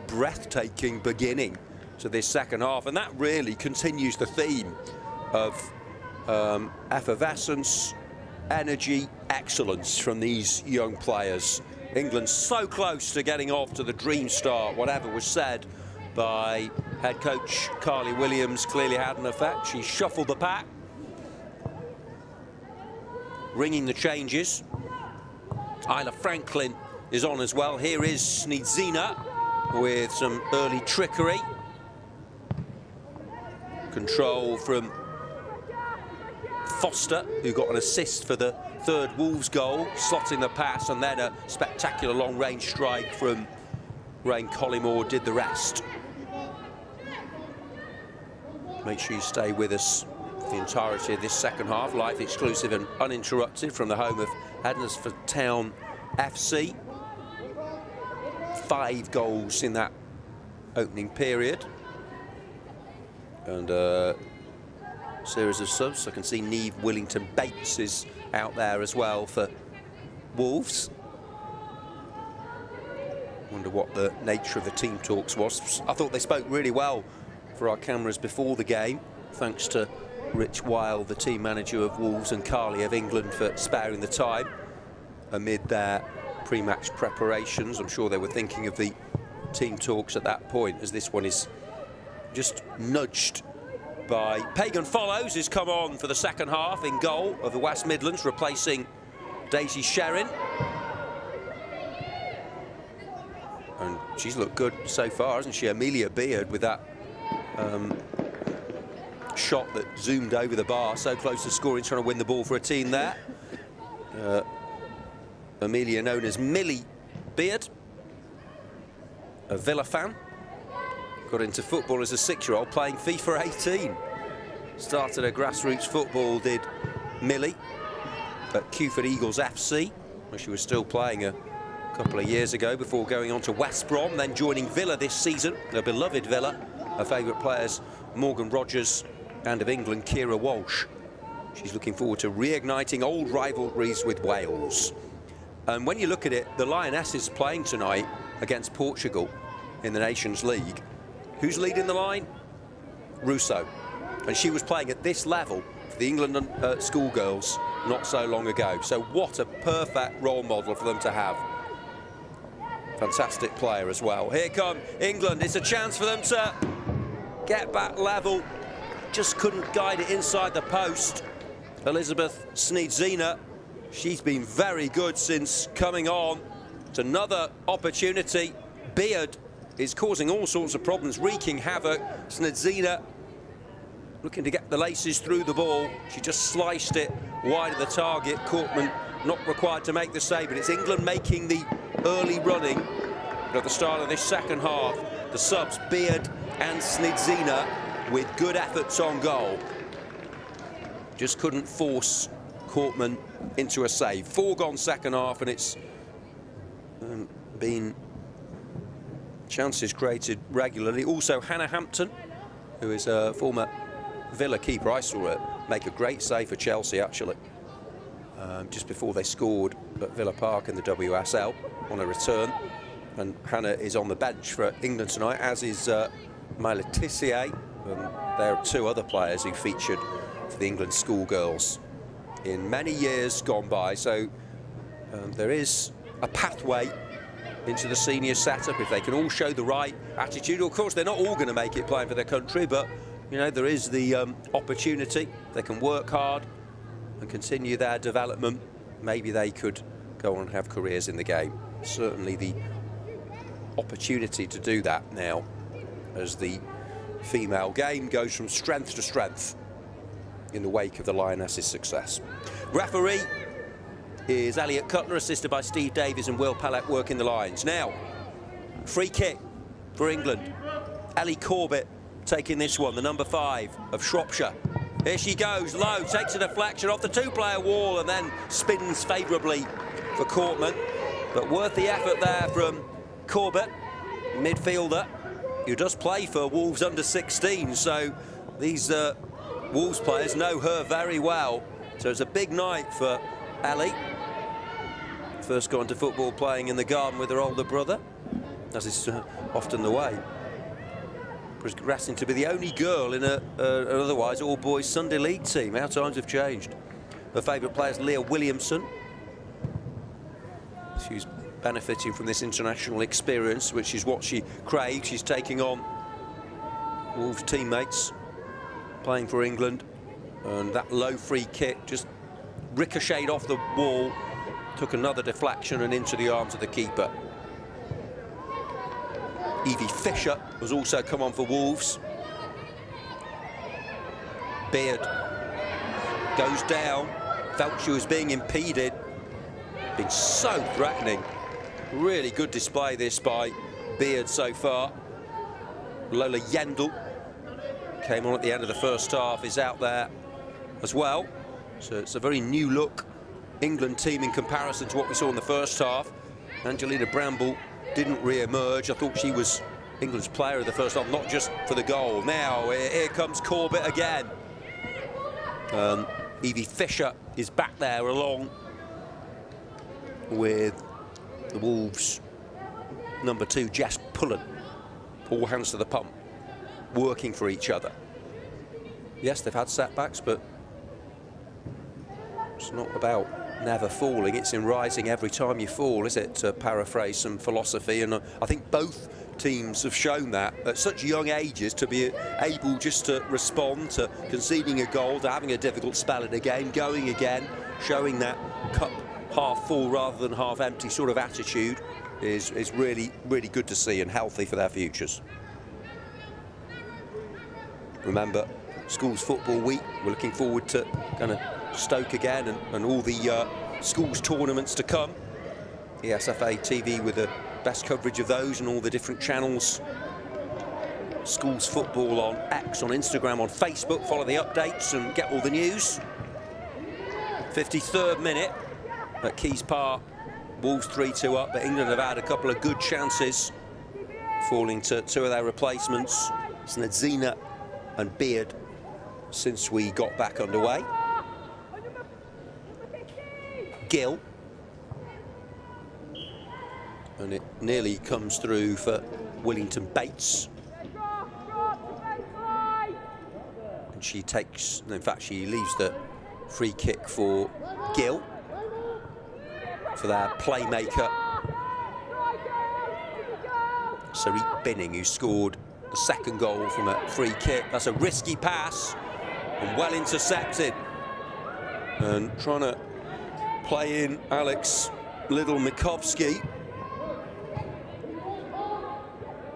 breathtaking beginning to this second half. And that really continues the theme of effervescence, energy, excellence from these young players. England so close to getting off to the dream start. Whatever was said by head coach Carly Williams clearly had an effect. She shuffled the pack, ringing the changes. Isla Franklin is on as well. Here is Snidzina with some early trickery. Control from Foster, who got an assist for the 3rd Wolves goal, slotting the pass, and then a spectacular long-range strike from Rain Collymore did the rest. Make sure you stay with us for the entirety of this second half, live, exclusive and uninterrupted from the home of Hednesford Town FC. 5 goals in that opening period, and series of subs. I can see Neve Willington Bates is out there as well for Wolves. Wonder what the nature of the team talks was. I thought they spoke really well for our cameras before the game. Thanks to Rich Weil, the team manager of Wolves, and Carly of England for sparing the time amid their pre-match preparations. I'm sure they were thinking of the team talks at that point, as this one is just nudged by Pagan Follows, who's come on for the second half in goal of the West Midlands, replacing Daisy Sherrin. And she's looked good so far, hasn't she? Amelia Beard with that shot that zoomed over the bar, so close to scoring, trying to win the ball for a team there. Amelia, known as Millie Beard, a Villa fan. Got into football as a 6-year-old, playing FIFA 18. Started her grassroots football, did Millie, at Cuford Eagles FC, where she was still playing a couple of years ago before going on to West Brom, then joining Villa this season, her beloved Villa. Her favourite players, Morgan Rogers, and of England, Kira Walsh. She's looking forward to reigniting old rivalries with Wales. And when you look at it, the Lionesses playing tonight against Portugal in the Nations League. Who's leading the line? Russo. And she was playing at this level for the England schoolgirls not so long ago. So what a perfect role model for them to have. Fantastic player as well. Here come England. It's a chance for them to get back level. Just couldn't guide it inside the post. Elizabeth Sneedzina, she's been very good since coming on. It's another opportunity. Beard is causing all sorts of problems, wreaking havoc. Sneedzina looking to get the laces through the ball. She just sliced it wide of the target. Courtman not required to make the save, but it's England making the early running at the start of this second half. The subs, Beard and Sneedzina, with good efforts on goal. Just couldn't force Courtman into a save. Foregone second half, and it's been chances created regularly. Also, Hannah Hampton, who is a former Villa keeper. I saw her make a great save for Chelsea, actually, just before they scored at Villa Park in the WSL on a return. And Hannah is on the bench for England tonight, as is Myla Tissier. There are two other players who featured for the England schoolgirls in many years gone by. So there is a pathway into the senior setup if they can all show the right attitude. Of course, they're not all going to make it playing for their country, but you know, there is the opportunity. They can work hard and continue their development. Maybe they could go on and have careers in the game. Certainly the opportunity to do that now, as the female game goes from strength to strength in the wake of the Lionesses' success. Referee is Elliot Cutler, assisted by Steve Davies and Will Pellett working the lines. Now, free kick for England. Ellie Corbett taking this one, the number 5 of Shropshire. Here she goes, low, takes a deflection off the two-player wall and then spins favourably for Courtman. But worth the effort there from Corbett, midfielder, who does play for Wolves under 16, so these Wolves players know her very well. So it's a big night for Ellie. First gone to football playing in the garden with her older brother, as is often the way. Progressing to be the only girl in an otherwise all-boys Sunday League team. How times have changed. Her favourite player is Leah Williamson. She's benefiting from this international experience, which is what she craves. She's taking on Wolves teammates, playing for England, and that low free kick just ricocheted off the wall, took another deflection and into the arms of the keeper. Evie Fisher has also come on for Wolves. Beard goes down, felt she was being impeded, been so threatening. Really good display this by Beard so far. Lola Yendel came on at the end of the first half, is out there as well. So it's a very new look England team in comparison to what we saw in the first half. Angelina Bramble didn't re-emerge. I thought she was England's player of the first half, not just for the goal. Now here comes Corbett again. Evie Fisher is back there along with the Wolves number 2, Jess Pullen. All hands to the pump. working for each other. Yes, they've had setbacks, but it's not about never falling, it's in rising every time you fall, is it, to paraphrase some philosophy. And I think both teams have shown that at such young ages, to be able just to respond to conceding a goal, to having a difficult spell in a game, going again, showing that cup half full rather than half empty sort of attitude is really, really good to see and healthy for their futures. Remember, schools football week, we're looking forward to kind of Stoke again and all the schools tournaments to come. ESFA TV with the best coverage of those and all the different channels. Schools football on X, on Instagram, on Facebook. Follow the updates and get all the news. 53rd minute at Keys Park. Wolves 3-2 up, but England have had a couple of good chances, falling to two of their replacements, Snedzina and Beard, since we got back underway. Gill, and it nearly comes through for Willington Bates, and she takes, in fact she leaves the free kick for Gill, for their playmaker Sarit Binning, who scored the second goal from a free kick. That's a risky pass and well intercepted, and trying to play in Alex Little-Mikovsky.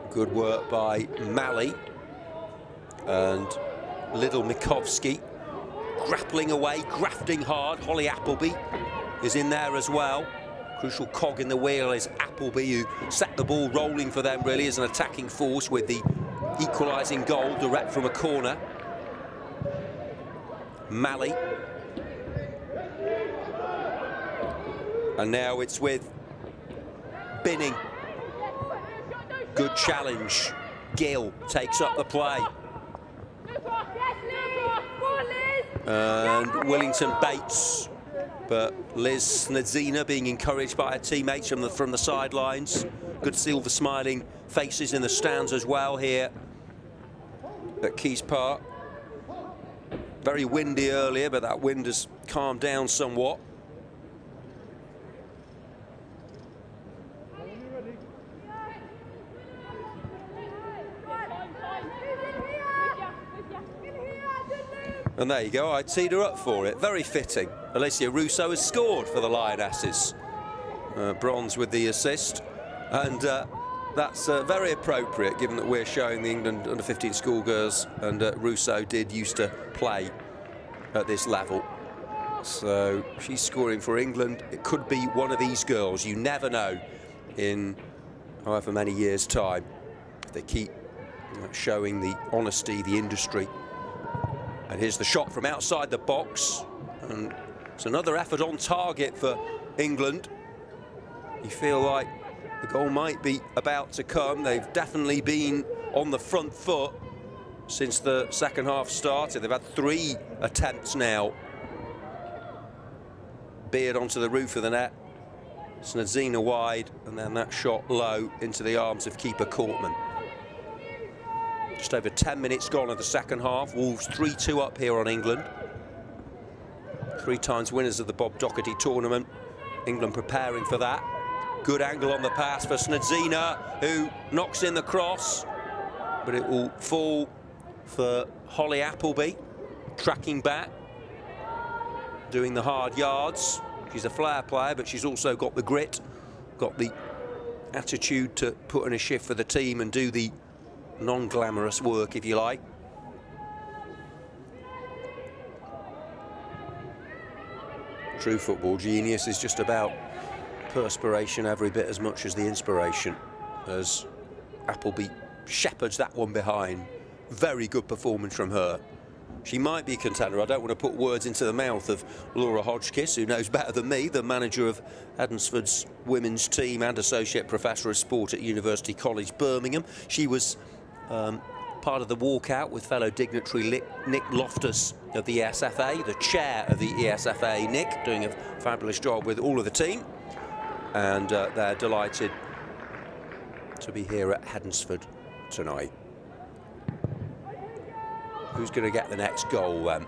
Good work by Malley, and Little-Mikovsky grappling away, grafting hard. Holly Appleby is in there as well. Crucial cog in the wheel is Appleby, who set the ball rolling for them really as an attacking force with the equalising goal direct from a corner. Malley. And now it's with Binning. Good challenge. Gill takes up the play. And Willington Bates. But Liz Snedzina being encouraged by her teammates from the sidelines. Good to see all the smiling faces in the stands as well here at Keys Park. Very windy earlier, but that wind has calmed down somewhat. And there you go, I teed her up for it. Very fitting. Alicia Russo has scored for the Lionesses. Bronze with the assist. And that's very appropriate, given that we're showing the England under-15 schoolgirls, and Russo did used to play at this level. So she's scoring for England. It could be one of these girls. You never know in however many years' time. They keep showing the honesty, the industry. And here's the shot from outside the box, and it's another effort on target for England. You feel like the goal might be about to come. They've definitely been on the front foot since the second half started. They've had 3 attempts now. Beard onto the roof of the net, Snedzina wide, and then that shot low into the arms of keeper Courtman. Just over 10 minutes gone of the second half. Wolves 3-2 up here on England. 3 times winners of the Bob Doherty tournament. England preparing for that. Good angle on the pass for Snedzina, who knocks in the cross, but it will fall for Holly Appleby, tracking back, doing the hard yards. She's a flair player, but she's also got the grit, got the attitude to put in a shift for the team and do the non-glamorous work, if you like. True football genius is just about perspiration every bit as much as the inspiration, as Appleby shepherds that one behind. Very good performance from her. She might be a contender. I don't want to put words into the mouth of Laura Hodgkiss, who knows better than me, the manager of Hednesford's women's team and associate professor of sport at University College Birmingham. She was part of the walkout with fellow dignitary Nick Loftus of the ESFA, the chair of the ESFA, Nick, doing a fabulous job with all of the team. And they're delighted to be here at Hednesford tonight. Who's going to get the next goal then?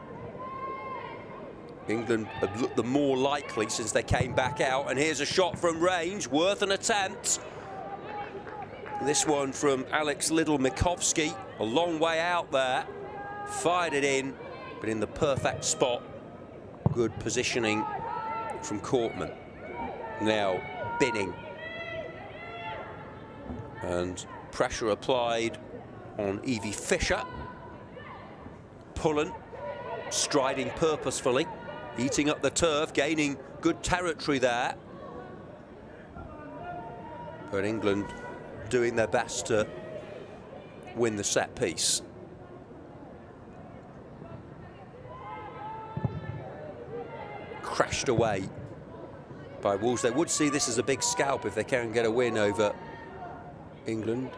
England have looked the more likely since they came back out, and here's a shot from range, worth an attempt. This one from Alex Liddle-Mikovsky, a long way out there, fired it in, but in the perfect spot. Good positioning from Courtman. Now Binning, and pressure applied on Evie Fisher. Pullen striding purposefully, eating up the turf, gaining good territory there. But England doing their best to win the set piece. Crashed away by Wolves. They would see this as a big scalp if they can get a win over England.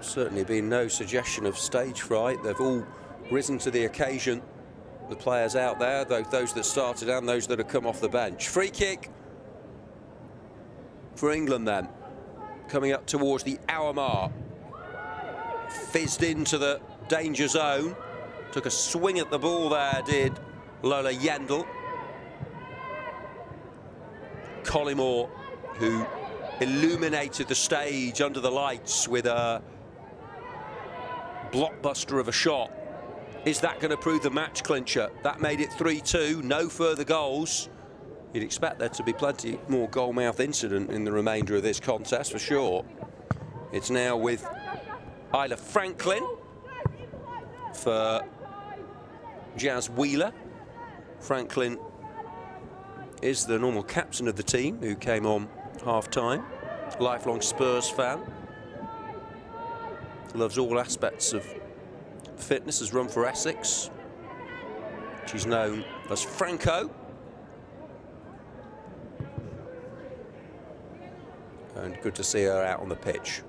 Certainly been no suggestion of stage fright. They've all risen to the occasion. The players out there, those that started and those that have come off the bench. Free kick for England then, coming up towards the hour mark. Fizzed into the danger zone. Took a swing at the ball there, did Lola Yendel. Collymore, who illuminated the stage under the lights with a blockbuster of a shot. Is that going to prove the match clincher? That made it 3-2, no further goals. You'd expect there to be plenty more goal-mouth incident in the remainder of this contest for sure. It's now with Isla Franklin for Jazz Wheeler. Franklin is the normal captain of the team, who came on half-time. Lifelong Spurs fan. Loves all aspects of fitness, has run for Essex. She's known as Franco. And good to see her out on the pitch.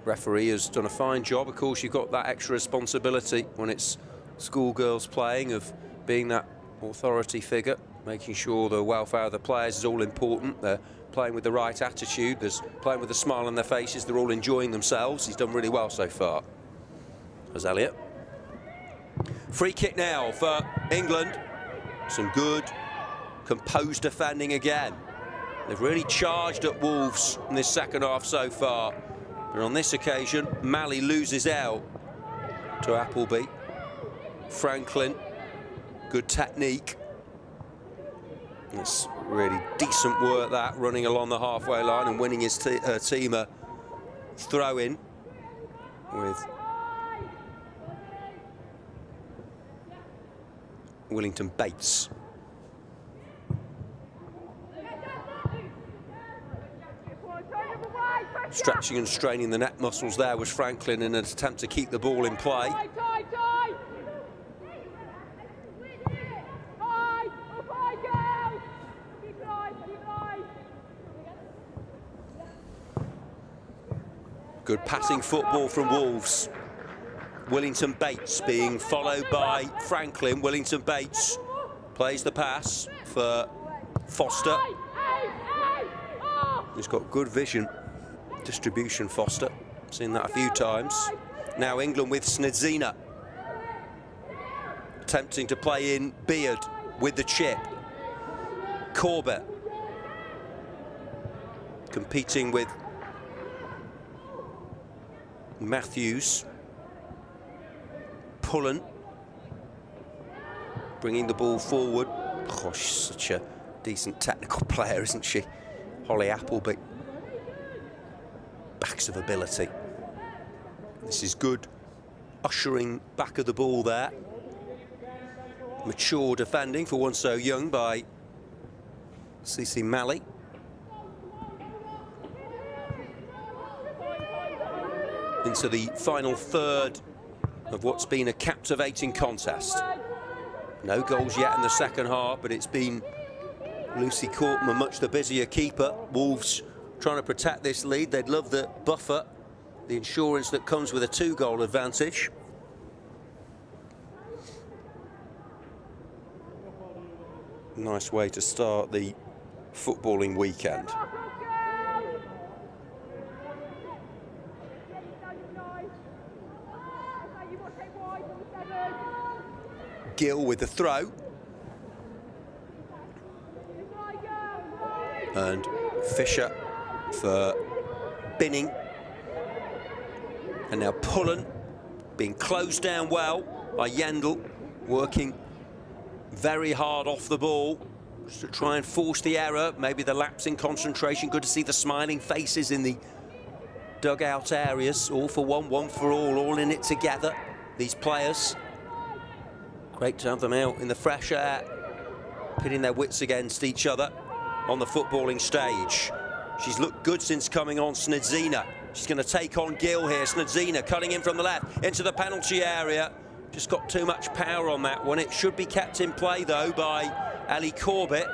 Referee has done a fine job. Of course, you've got that extra responsibility when it's Schoolgirls playing, of being that authority figure, making sure the welfare of the players is all important. They're playing with the right attitude, there's playing with a smile on their faces, they're all enjoying themselves. He's done really well so far, as Elliott. Free kick now for England. Some good, composed defending again. They've really charged at Wolves in this second half so far. But on this occasion, Malley loses out to Appleby. Franklin, good technique. It's really decent work that, running along the halfway line and winning his team a throw-in with Willington Bates. Stretching and straining the neck muscles there was Franklin in an attempt to keep the ball in play. Good passing football from Wolves. Willington Bates being followed by Franklin. Willington Bates plays the pass for Foster. He's got good vision. Distribution, Foster. Seen that a few times. Now England with Snedzina. Attempting to play in Beard with the chip. Corbett. Competing with Matthews. Pullen. Bringing the ball forward. Oh, she's such a decent technical player, isn't she? Holly Appleby. Backs of ability. This is good ushering back of the ball there. Mature defending for one so young by Cece Malley. Into the final third of what's been a captivating contest. No goals yet in the second half, but it's been Lucy Courtman, much the busier keeper. Wolves trying to protect this lead. They'd love the buffer, the insurance that comes with a 2-goal advantage. Nice way to start the footballing weekend. Gill with the throw. And Fisher for Binning. And now Pullen being closed down well by Yendel, working very hard off the ball just to try and force the error, maybe the lapse in concentration. Good to see the smiling faces in the dugout areas. All for one for all in it together, these players. Great to have them out in the fresh air, pitting their wits against each other on the footballing stage. She's looked good since coming on, Snedzina. She's going to take on Gill here. Snedzina cutting in from the left into the penalty area. Just got too much power on that one. It should be kept in play, though, by Ellie Corbett.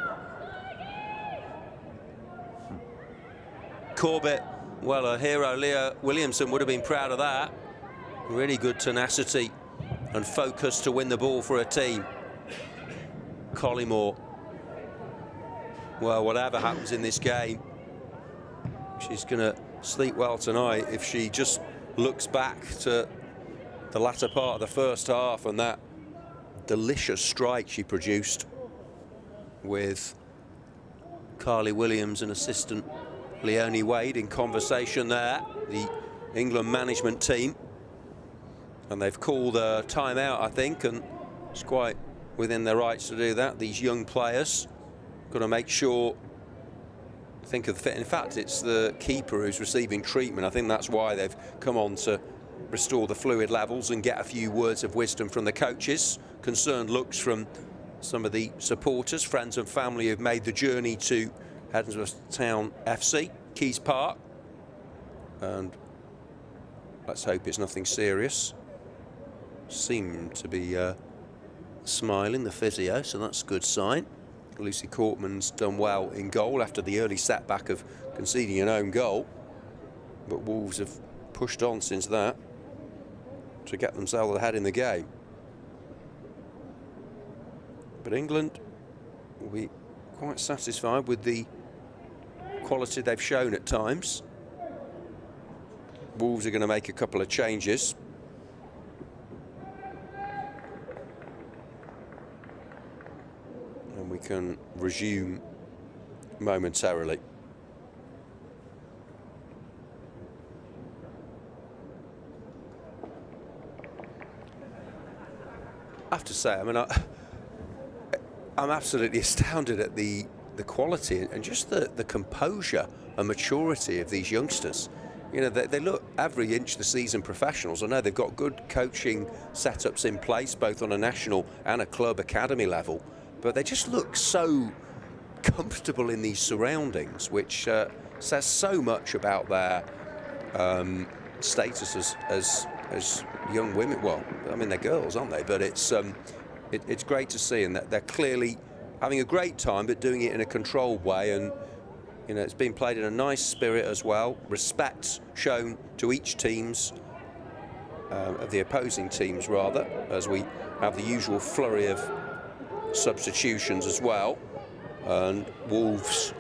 Corbett, well, her hero, Leah Williamson, would have been proud of that. Really good tenacity and focus to win the ball for her team. Collymore, well, whatever happens in this game, she's going to sleep well tonight if she just looks back to the latter part of the first half and that delicious strike she produced with Carly Williams and assistant Leonie Wade in conversation there, the England management team. And they've called a timeout, I think, and it's quite within their rights to do that. These young players got to make sure, think of the fit. In fact, it's the keeper who's receiving treatment. I think that's why they've come on to restore the fluid levels and get a few words of wisdom from the coaches. Concerned looks from some of the supporters, friends and family who've made the journey to Hednesford Town FC, Keys Park. And let's hope it's nothing serious. Seem to be smiling, the physio, so that's a good sign. Lucy Cortman's done well in goal after the early setback of conceding an own goal. But Wolves have pushed on since that to get themselves ahead in the game. But England will be quite satisfied with the quality they've shown at times. Wolves are going to make a couple of changes. And we can resume momentarily. I have to say, I mean, I'm absolutely astounded at the quality and just the composure and maturity of these youngsters. You know, they look every inch the seasoned professionals. I know they've got good coaching setups in place, both on a national and a club academy level, but they just look so comfortable in these surroundings, which says so much about their status as young women. Well, I mean, they're girls, aren't they? But it's great to see, and that they're clearly having a great time, but doing it in a controlled way. And you know, it's been played in a nice spirit as well. Respect shown to each teams, of the opposing teams rather, as we have the usual flurry of substitutions as well. And Wolves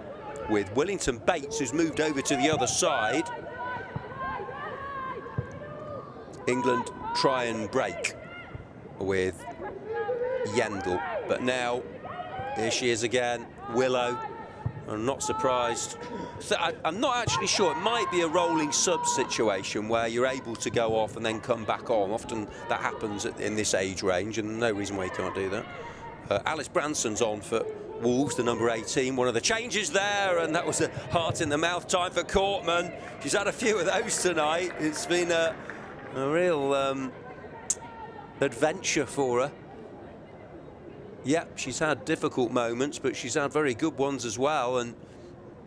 with Willington Bates, who's moved over to the other side. England try and break with Yendel, but now here she is again, Willow. I'm not surprised. So I'm not actually sure. It might be a rolling sub situation where you're able to go off and then come back on. Often that happens in this age range, and no reason why you can't do that. Alice Branson's on for Wolves, the number 18. One of the changes there, and that was a heart in the mouth time for Cortman. She's had a few of those tonight. It's been a real adventure for her. Yep, she's had difficult moments, but she's had very good ones as well. And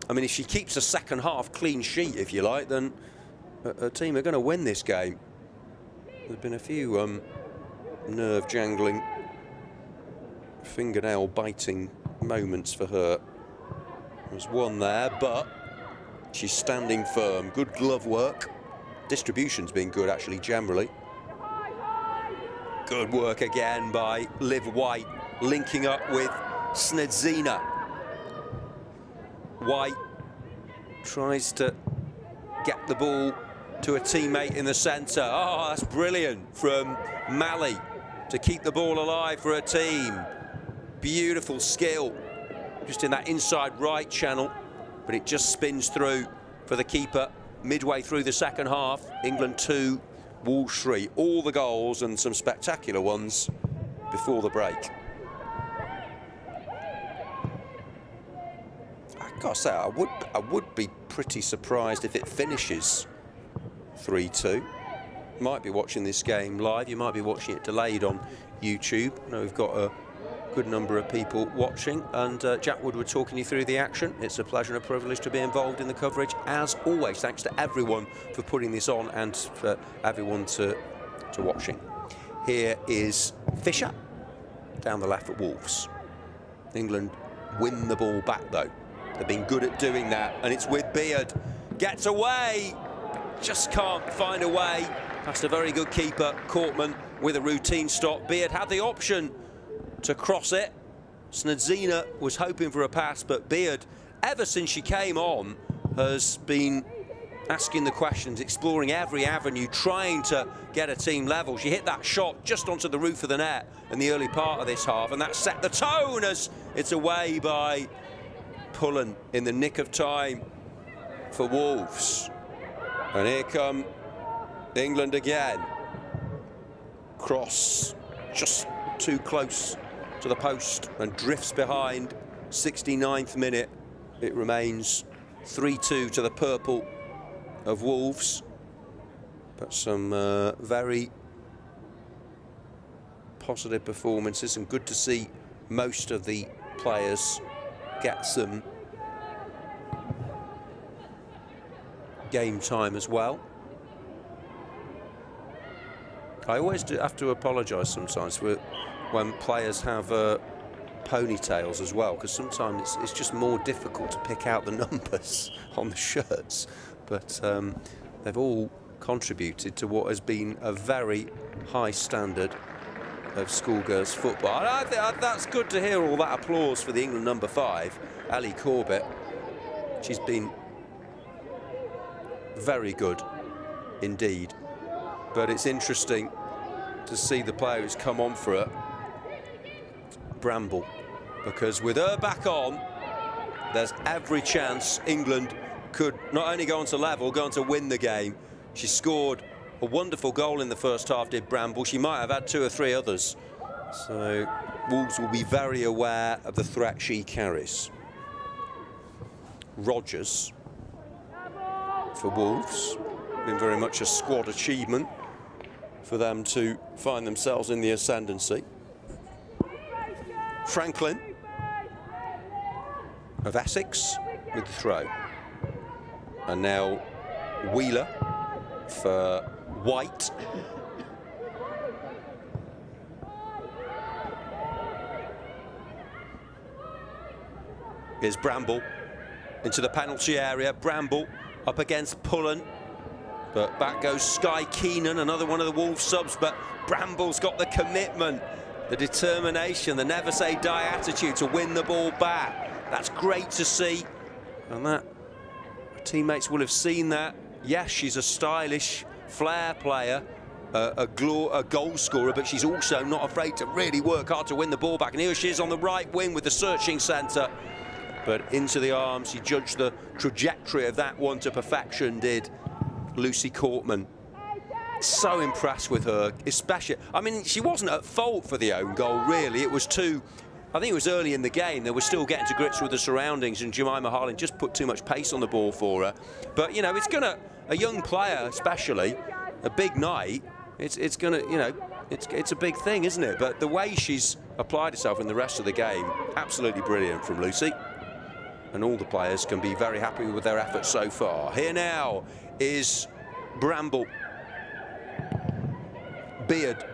I mean, if she keeps a second half clean sheet, if you like, then her team are going to win this game. There's been a few nerve jangling, fingernail biting moments for her. There's one there, but she's standing firm. Good glove work. Distribution's been good, actually, generally. Good work again by Liv White, linking up with Snedzina. White tries to get the ball to a teammate in the centre. Oh, that's brilliant from Mali to keep the ball alive for her team. Beautiful skill, just in that inside right channel, but it just spins through for the keeper midway through the second half. England 2, Wolves 3. All the goals and some spectacular ones before the break. I've got to say, I would be pretty surprised if it finishes 3-2. Might be watching this game live. You might be watching it delayed on YouTube. I know we've got a good number of people watching, and Jack Woodward talking you through the action. It's a pleasure and a privilege to be involved in the coverage, as always. Thanks to everyone for putting this on and for everyone to watching. Here is Fisher down the left for Wolves. England win the ball back though. They've been good at doing that, and it's with Beard. Gets away, just can't find a way. Past a very good keeper, Courtman, with a routine stop. Beard had the option to cross it. Snadzina was hoping for a pass, but Beard, ever since she came on, has been asking the questions, exploring every avenue, trying to get a team level. She hit that shot just onto the roof of the net in the early part of this half, and that set the tone as it's away by Pullen in the nick of time for Wolves. And here come England again. Cross just too close to the post and drifts behind. 69th minute. It remains 3-2 to the purple of Wolves. But some very positive performances, and good to see most of the players get some game time as well. I always have to apologise sometimes when players have ponytails as well, because sometimes it's just more difficult to pick out the numbers on the shirts. But they've all contributed to what has been a very high standard of Schoolgirls football. And I think that's good to hear, all that applause for the England number 5, Ellie Corbett. She's been very good indeed. But it's interesting to see the player who's come on for it, Bramble, because with her back on, there's every chance England could not only go on to level, go on to win the game. She scored a wonderful goal in the first half, did Bramble. She might have had 2 or 3 others. So Wolves will be very aware of the threat she carries. Rogers for Wolves. Been very much a squad achievement for them to find themselves in the ascendancy. Franklin of Essex with the throw. And now Wheeler for White. Here's Bramble into the penalty area. Bramble up against Pullen, but back goes Skye Keenan, another one of the Wolves subs. But Bramble's got the commitment, the determination, the never say die attitude to win the ball back. That's great to see, and that her teammates will have seen that. Yes, she's a stylish flair player, a goal scorer, but she's also not afraid to really work hard to win the ball back. And here she is on the right wing with the searching centre, but into the arms. She judged the trajectory of that one to perfection, did Lucy Courtman. So impressed with her, especially, I mean, she wasn't at fault for the own goal, really. It was I think it was early in the game. They were still getting to grips with the surroundings, and Jemima Harlan just put too much pace on the ball for her. But, you know, it's going to, a young player especially, a big night, it's going to, you know, it's a big thing, isn't it? But the way she's applied herself in the rest of the game, absolutely brilliant from Lucy. And all the players can be very happy with their efforts so far. Here now is Bramble. Beard.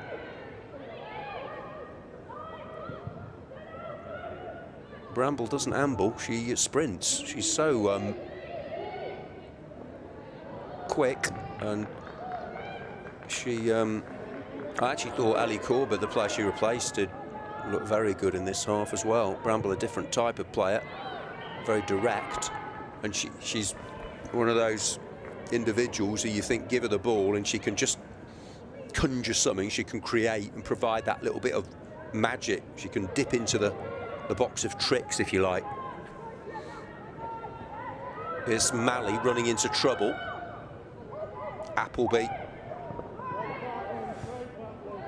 Bramble doesn't amble, she sprints. She's so quick, and she I actually thought Ellie Corbett, the player she replaced, did look very good in this half as well. Bramble, a different type of player, very direct, and she's one of those individuals who you think give her the ball and she can just conjure something, she can create and provide that little bit of magic. She can dip into the box of tricks, if you like. Here's Malley running into trouble. Appleby.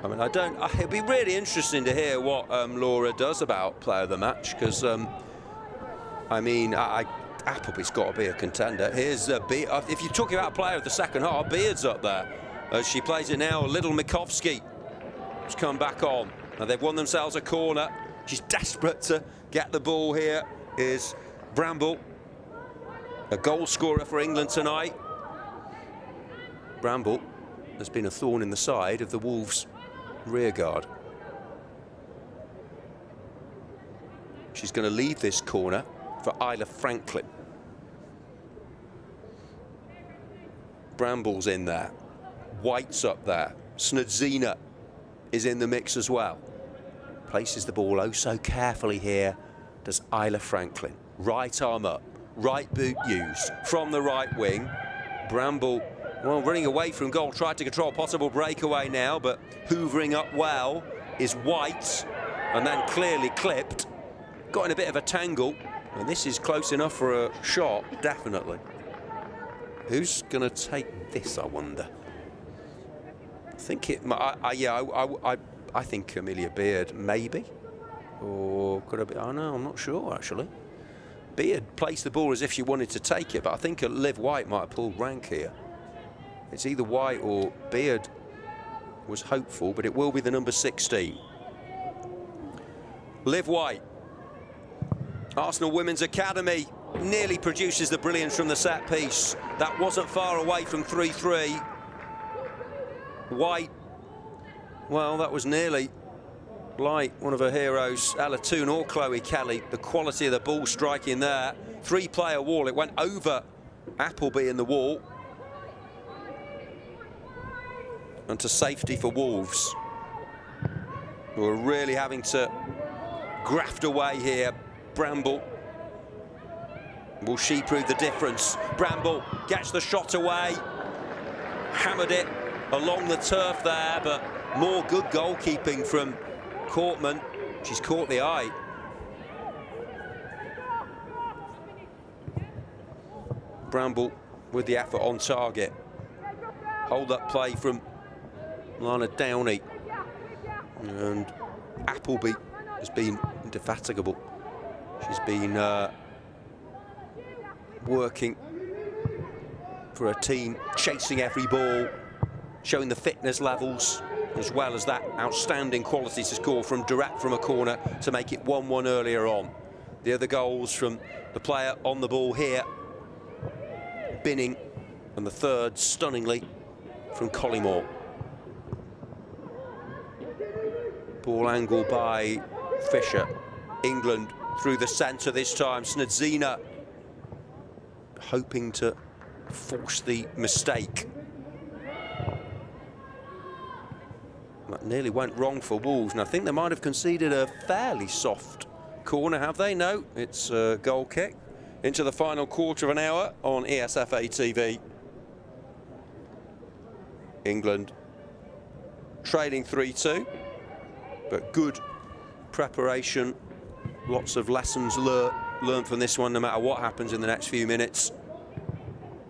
I mean, it'd be really interesting to hear what Laura does about player of the match, because, I mean, Appleby's got to be a contender. Here's if you're talking about player of the second half, Beard's up there. As she plays it now, Little Mikovsky has come back on. Now they've won themselves a corner. She's desperate to get the ball here. Is Bramble, a goal scorer for England tonight. Bramble has been a thorn in the side of the Wolves' rearguard. She's going to leave this corner for Isla Franklin. Bramble's in there. White's up there. Snudzina is in the mix as well. Places the ball oh so carefully here, does Isla Franklin. Right arm up, right boot used from the right wing. Bramble, well, running away from goal, tried to control possible breakaway now, but hoovering up well is White, and then clearly clipped. Got in a bit of a tangle, and this is close enough for a shot, definitely. Who's going to take this, I wonder? I think it. I think Amelia Beard, maybe, or could it be? Oh no, I'm not sure actually. Beard placed the ball as if she wanted to take it, but I think Liv White might have pulled rank here. It's either White or Beard was hopeful, but it will be the number 16. Liv White, Arsenal Women's Academy, nearly produces the brilliance from the set piece. That wasn't far away from 3-3. White, well, that was nearly like one of her heroes, Ella Toon or Chloe Kelly. The quality of the ball striking there. Three-player wall. It went over Appleby in the wall. And to safety for Wolves, who are really having to graft away here. Bramble. Will she prove the difference? Bramble gets the shot away. Hammered it along the turf there, but more good goalkeeping from Courtman. She's caught the eye. Bramble with the effort on target. Hold up play from Lana Downey. And Appleby has been indefatigable. She's been working for a team, chasing every ball, showing the fitness levels, as well as that outstanding quality to score from direct from a corner to make it 1-1 earlier on. The other goals from the player on the ball here, Binning, and the third, stunningly, from Collymore. Ball angled by Fisher. England through the centre this time. Snudzina hoping to force the mistake. That nearly went wrong for Wolves, and I think they might have conceded a fairly soft corner, have they? No, it's a goal kick. Into the final quarter of an hour on ESFA TV. England trailing 3-2, but good preparation. Lots of lessons learned from this one, no matter what happens in the next few minutes.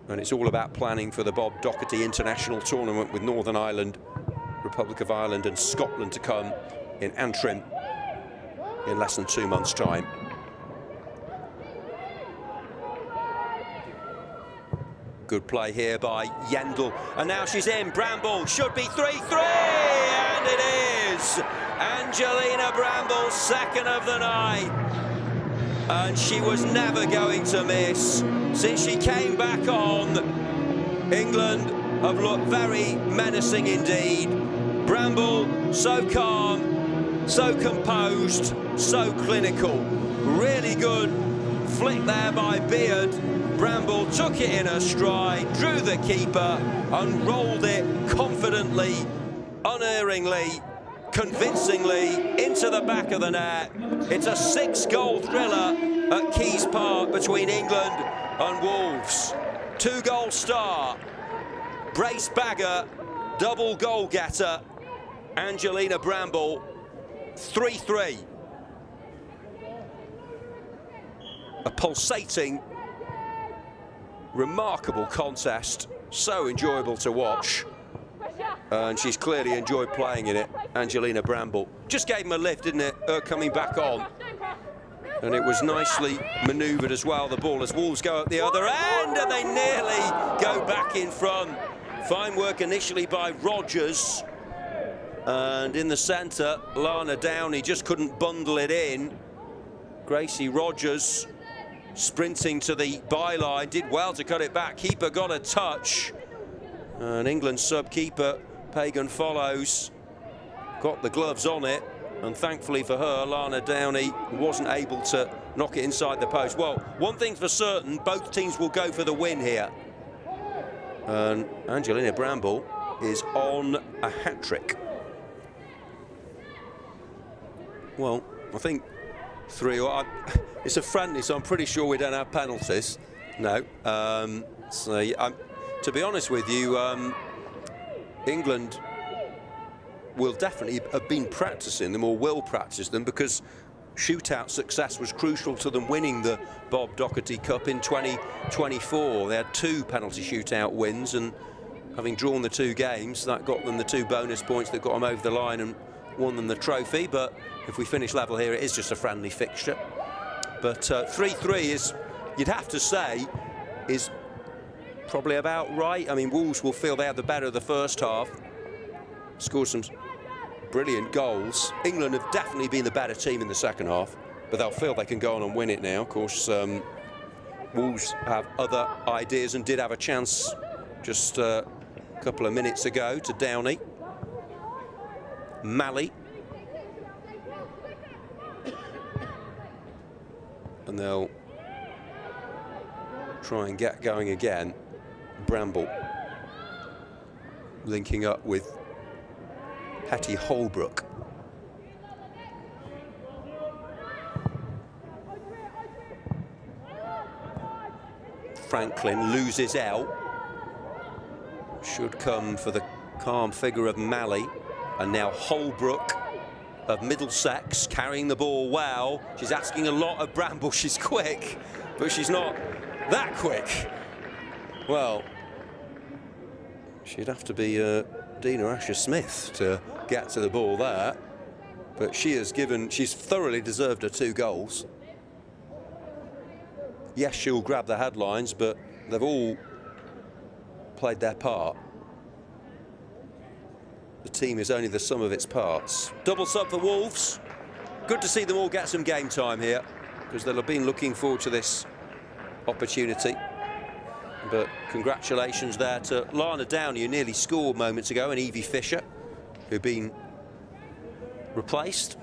And it's all about planning for the Bob Doherty International Tournament with Northern Ireland, Republic of Ireland and Scotland to come in Antrim in less than 2 months' time. Good play here by Yendall, and now she's in. Bramble should be 3-3, and it is Angelina Bramble's second of the night, and she was never going to miss. Since she came back on, England have looked very menacing indeed. Bramble so calm, so composed, so clinical. Really good flick there by Beard. Bramble took it in her stride, drew the keeper and rolled it confidently, unerringly, convincingly into the back of the net. It's a 6-goal thriller at Keys Park between England and Wolves. 2-goal star, brace bagger, double goal getter, Angelina Bramble, 3-3. A pulsating, remarkable contest, so enjoyable to watch. And she's clearly enjoyed playing in it, Angelina Bramble. Just gave him a lift, didn't it, her coming back on. And it was nicely manoeuvred as well, the ball, as Wolves go up the other end, and they nearly go back in front. Fine work initially by Rogers. And in the centre, Lana Downey just couldn't bundle it in. Gracie Rogers sprinting to the byline, did well to cut it back. Keeper got a touch. And England's sub-keeper, Pagan follows, got the gloves on it. And thankfully for her, Lana Downey wasn't able to knock it inside the post. Well, one thing's for certain, both teams will go for the win here. And Angelina Bramble is on a hat-trick. Well, I think 3-0. It's a friendly, so I'm pretty sure we don't have penalties. No. To be honest with you, England will definitely have been practicing them, or will practice them, because shootout success was crucial to them winning the Bob Doherty Cup in 2024. They had 2 penalty shootout wins, and having drawn the 2 games, that got them the 2 bonus points that got them over the line and won them the trophy. But if we finish level here, it is just a friendly fixture. But 3-3 is, you'd have to say, is probably about right. I mean, Wolves will feel they had the better of the first half, scored some brilliant goals. England have definitely been the better team in the second half, but they'll feel they can go on and win it now. Of course, Wolves have other ideas and did have a chance just a couple of minutes ago to Downey. Malley. And they'll try and get going again. Bramble linking up with Hetty Holbrook. Franklin loses out. Should come for the calm figure of Malley. And now Holbrook of Middlesex carrying the ball well. She's asking a lot of Bramble. She's quick, but she's not that quick. Well, she'd have to be Dina Asher-Smith to get to the ball there. But she's thoroughly deserved her 2 goals. Yes, she'll grab the headlines, but they've all played their part. The team is only the sum of its parts. Double sub for Wolves. Good to see them all get some game time here, because they'll have been looking forward to this opportunity. But congratulations there to Lana Downey, who nearly scored moments ago, and Evie Fisher, who've been replaced.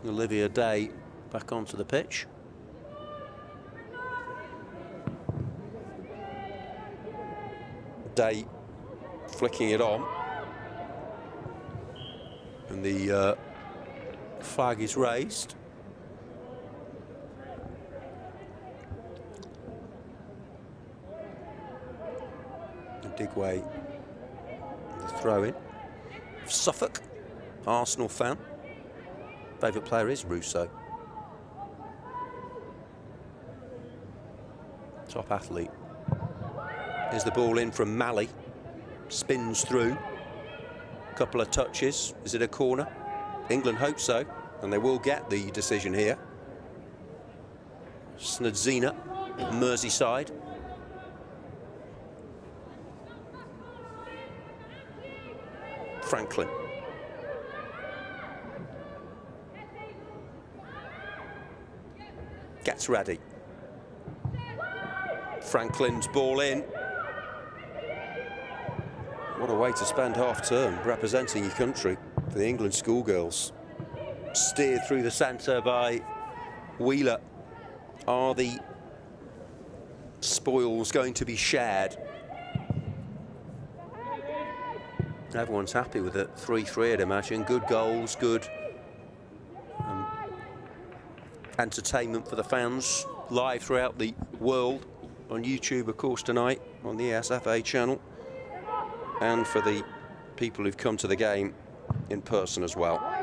Olivia Day back onto the pitch. Day flicking it on. And the flag is raised. Digway, the throw-in. Suffolk, Arsenal fan. Favourite player is Russo. Top athlete. Here's the ball in from Malley. Spins through. Couple of touches. Is it a corner? England hope so, and they will get the decision here. Snadzina, Merseyside. Franklin. Gets ready. Franklin's ball in. What a way to spend half-term, representing your country for the England schoolgirls. Steered through the centre by Wheeler. Are the spoils going to be shared? Everyone's happy with it. 3-3, I'd imagine. Good goals, good entertainment for the fans, live throughout the world on YouTube, of course, tonight on the ESFA channel, and for the people who've come to the game in person as well.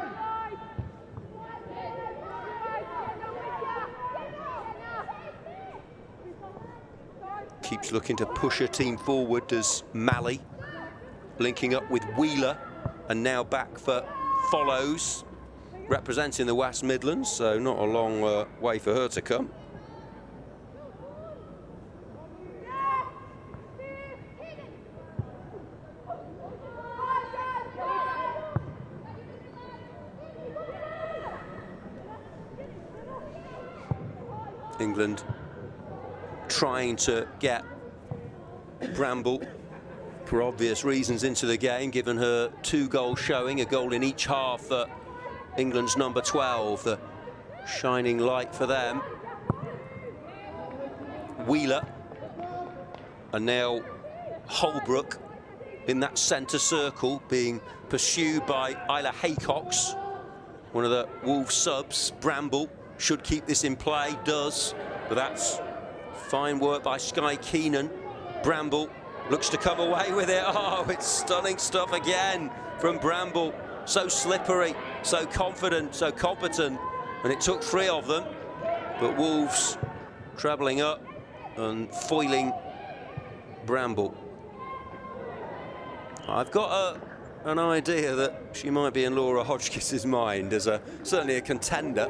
Keeps looking to push her team forward, does Malley, linking up with Wheeler, and now back for Follows, representing the West Midlands, so not a long way for her to come. England trying to get Bramble, for obvious reasons, into the game, given her 2-goal showing, a goal in each half for England's number 12, the shining light for them. Wheeler, and now Holbrook in that centre circle, being pursued by Isla Haycox, one of the Wolves subs. Bramble should keep this in play, does, but that's fine work by Skye Keenan. Bramble looks to come away with it. Oh, it's stunning stuff again from Bramble. So slippery, so confident, so competent, and it took 3 of them. But Wolves travelling up and foiling Bramble. I've got an idea that she might be in Laura Hodgkiss' mind as certainly a contender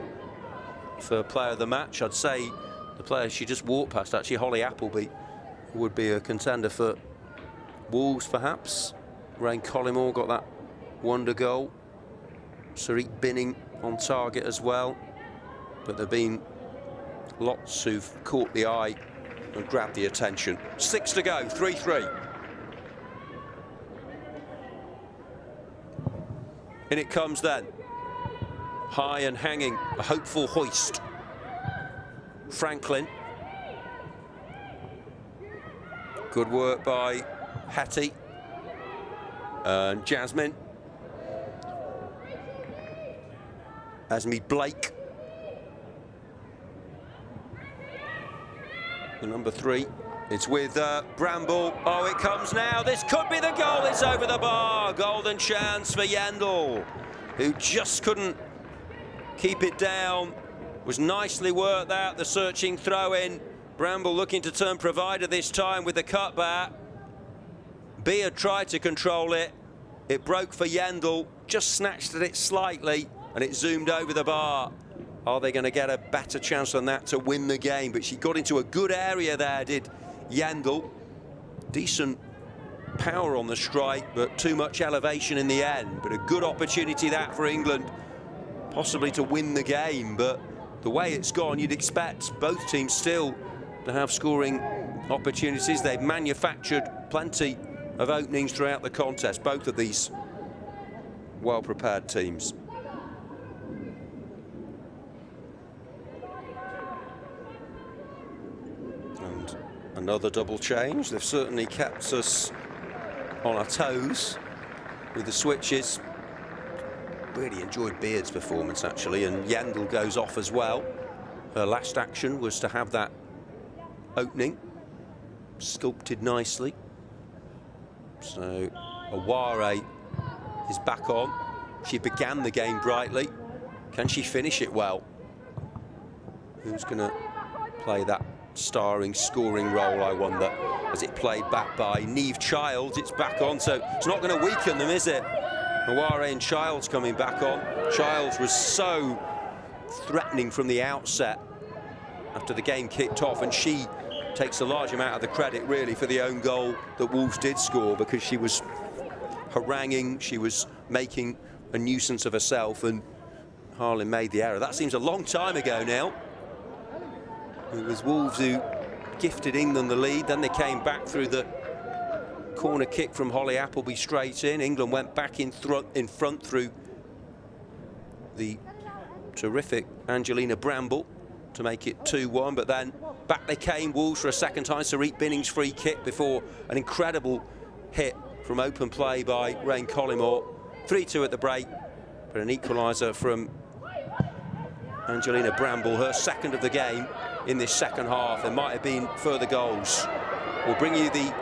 for player of the match. I'd say the player she just walked past, actually, Holly Appleby, would be a contender for Wolves, perhaps. Rain Collymore got that wonder goal. Sariq Binning on target as well. But there have been lots who've caught the eye and grabbed the attention. 6 to go, 3-3. In it comes then. High and hanging, a hopeful hoist. Franklin. Good work by Hattie and Jasmine. Esme Blake, the number 3. It's with Bramble. Oh, it comes now. This could be the goal. It's over the bar. Golden chance for Yendall, who just couldn't keep it down. Was nicely worked out, the searching throw-in. Bramble looking to turn provider this time with the cutback. Beard tried to control it. It broke for Yendall, just snatched at it slightly, and it zoomed over the bar. Are they going to get a better chance than that to win the game? But she got into a good area there, did Yendall. Decent power on the strike, but too much elevation in the end. But a good opportunity that for England, possibly to win the game. But the way it's gone, you'd expect both teams still to have scoring opportunities. They've manufactured plenty of openings throughout the contest, both of these well-prepared teams. And another double change. They've certainly kept us on our toes with the switches. Really enjoyed Beard's performance, actually, and Yendall goes off as well. Her last action was to have that opening sculpted nicely. So Aware is back on. She began the game brightly. Can she finish it well? Who's going to play that starring, scoring role, I wonder, as it played back by Neve Childs? It's back on, so it's not going to weaken them, is it? Aware and Childs coming back on. Childs was so threatening from the outset after the game kicked off, and she takes a large amount of the credit, really, for the own goal that Wolves did score, because she was haranguing, she was making a nuisance of herself, and Harlan made the error. That seems a long time ago now. It was Wolves who gifted England the lead, then they came back through the corner kick from Holly Appleby straight in. England went back in front through the terrific Angelina Bramble to make it 2-1, but then back they came, Wolves, for a second time. Sariq Binning's free kick before an incredible hit from open play by Rain Collymore. 3-2 at the break, but an equaliser from Angelina Bramble, her second of the game in this second half. There might have been further goals. We'll bring you the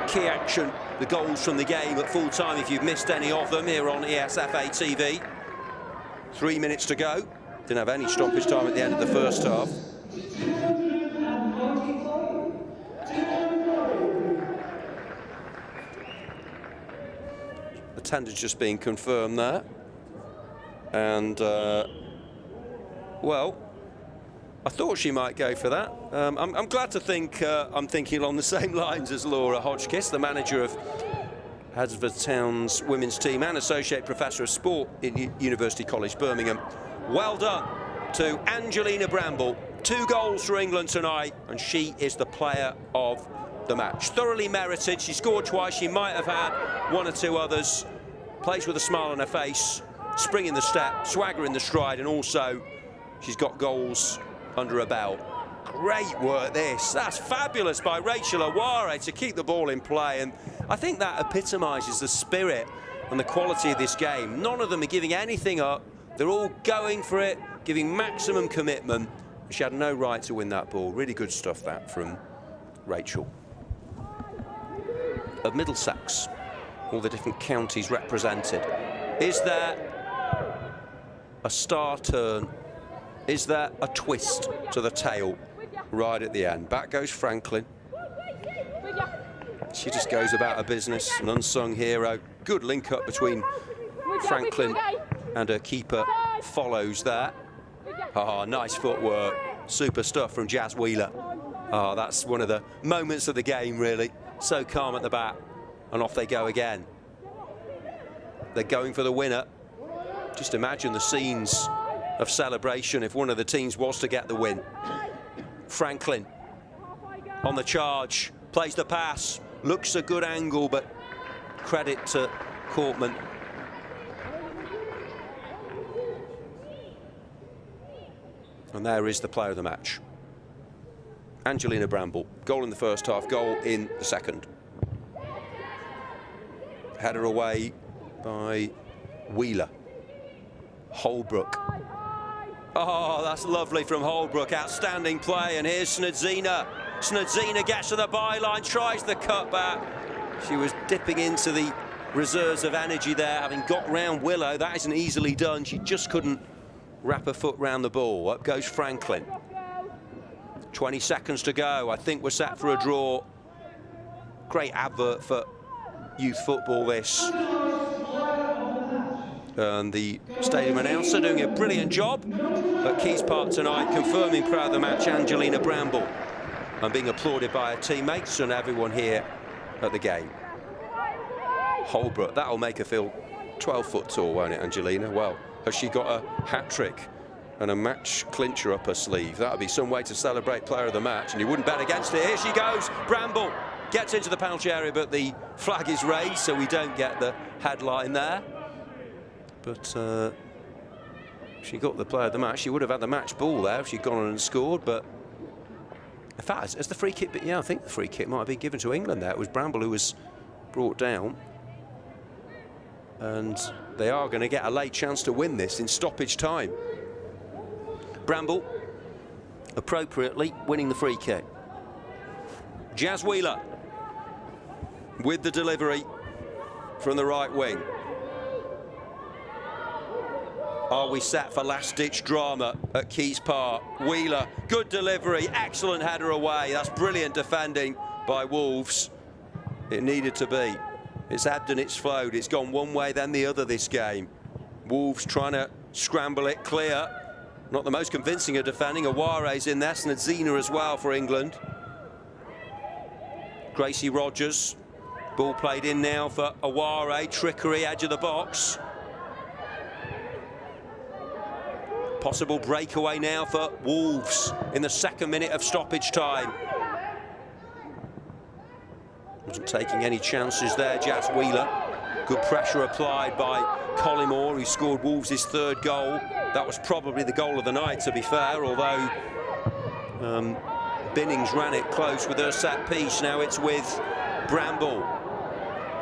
key action, the goals from the game at full time if you've missed any of them here on ESFA TV. 3 minutes to go. Didn't have any stoppage time at the end of the first half. Attendance just being confirmed there. And, well, I thought she might go for that. I'm glad to think I'm thinking along the same lines as Laura Hodgkiss, the manager of Hednesford Town's women's team and Associate Professor of Sport in University College Birmingham. Well done to Angelina Bramble. 2 goals for England tonight, and she is the player of the match. Thoroughly merited. She scored twice. She might have had 1 or 2 others. Plays with a smile on her face, spring in the step, swagger in the stride, and also she's got goals under her belt. Great work this. That's fabulous by Rachel Aware to keep the ball in play, and I think that epitomises the spirit and the quality of this game. None of them are giving anything up. They're all going for it, giving maximum commitment. She had no right to win that ball. Really good stuff, that, from Rachel. Of Middlesex, all the different counties represented. Is there a star turn? Is there a twist to the tale right at the end? Back goes Franklin. She just goes about her business, an unsung hero. Good link up between Franklin and her keeper follows that. Oh, nice footwork. Super stuff from Jazz Wheeler. Oh, that's one of the moments of the game, really. So calm at the back. And off they go again. They're going for the winner. Just imagine the scenes of celebration if one of the teams was to get the win. Franklin on the charge, plays the pass, looks a good angle, but credit to Courtman. And there is the player of the match. Angelina Bramble, goal in the first half, goal in the second. Header away by Wheeler. Holbrook. Oh, that's lovely from Holbrook. Outstanding play. And here's Snadzina. Snadzina gets to the byline, tries the cutback. She was dipping into the reserves of energy there, having got round Willow. That isn't easily done. She just couldn't wrap her foot round the ball. Up goes Franklin. 20 seconds to go. I think we're set for a draw. Great advert for youth football, this. And the stadium announcer doing a brilliant job at Keys Park tonight, confirming player of the match Angelina Bramble, and being applauded by her teammates and everyone here at the game. Holbrook, that'll make her feel 12 foot tall, won't it, Angelina? Well, has she got a hat-trick and a match clincher up her sleeve? That'll be some way to celebrate player of the match, and you wouldn't bet against it. Here she goes, Bramble gets into the penalty area, but the flag is raised, so we don't get the headline there. But she got the player of the match. She would have had the match ball there if she'd gone on and scored, but in fact, as the free kick, yeah, I think the free kick might have been given to England there. It was Bramble who was brought down. And they are going to get a late chance to win this in stoppage time. Bramble, appropriately, winning the free kick. Jazz Wheeler with the delivery from the right wing. Are we set for last-ditch drama at Keys Park? Wheeler, good delivery, excellent header away. That's brilliant defending by Wolves. It needed to be. It's ebbed and it's flowed. It's gone one way, then the other this game. Wolves trying to scramble it clear. Not the most convincing of defending. Aware's in there, Snadzina as well for England. Gracie Rogers. Ball played in now for Aware. Trickery, edge of the box. Possible breakaway now for Wolves in the second minute of stoppage time. Wasn't taking any chances there, Jazz Wheeler. Good pressure applied by Collymore, who scored Wolves' third goal. That was probably the goal of the night, to be fair, although Binnings ran it close with her set piece. Now it's with Bramble.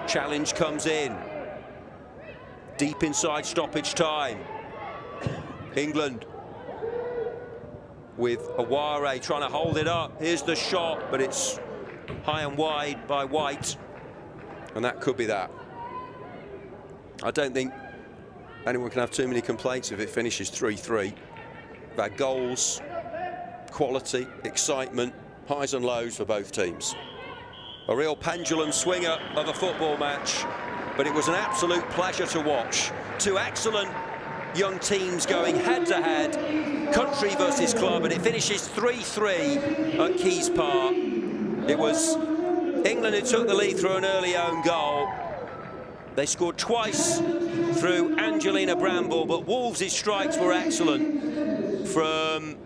Challenge comes in. Deep inside stoppage time. England with Aware trying to hold it up. Here's the shot, but it's high and wide by White, and that could be that. I don't think anyone can have too many complaints if it finishes 3-3. We've had goals, quality, excitement, highs and lows for both teams. A real pendulum swinger of a football match, but it was an absolute pleasure to watch. Two excellent young teams going head-to-head, country versus club, and it finishes 3-3 at Keys Park. It was England who took the lead through an early own goal. They scored twice through Angelina Bramble, but Wolves' strikes were excellent from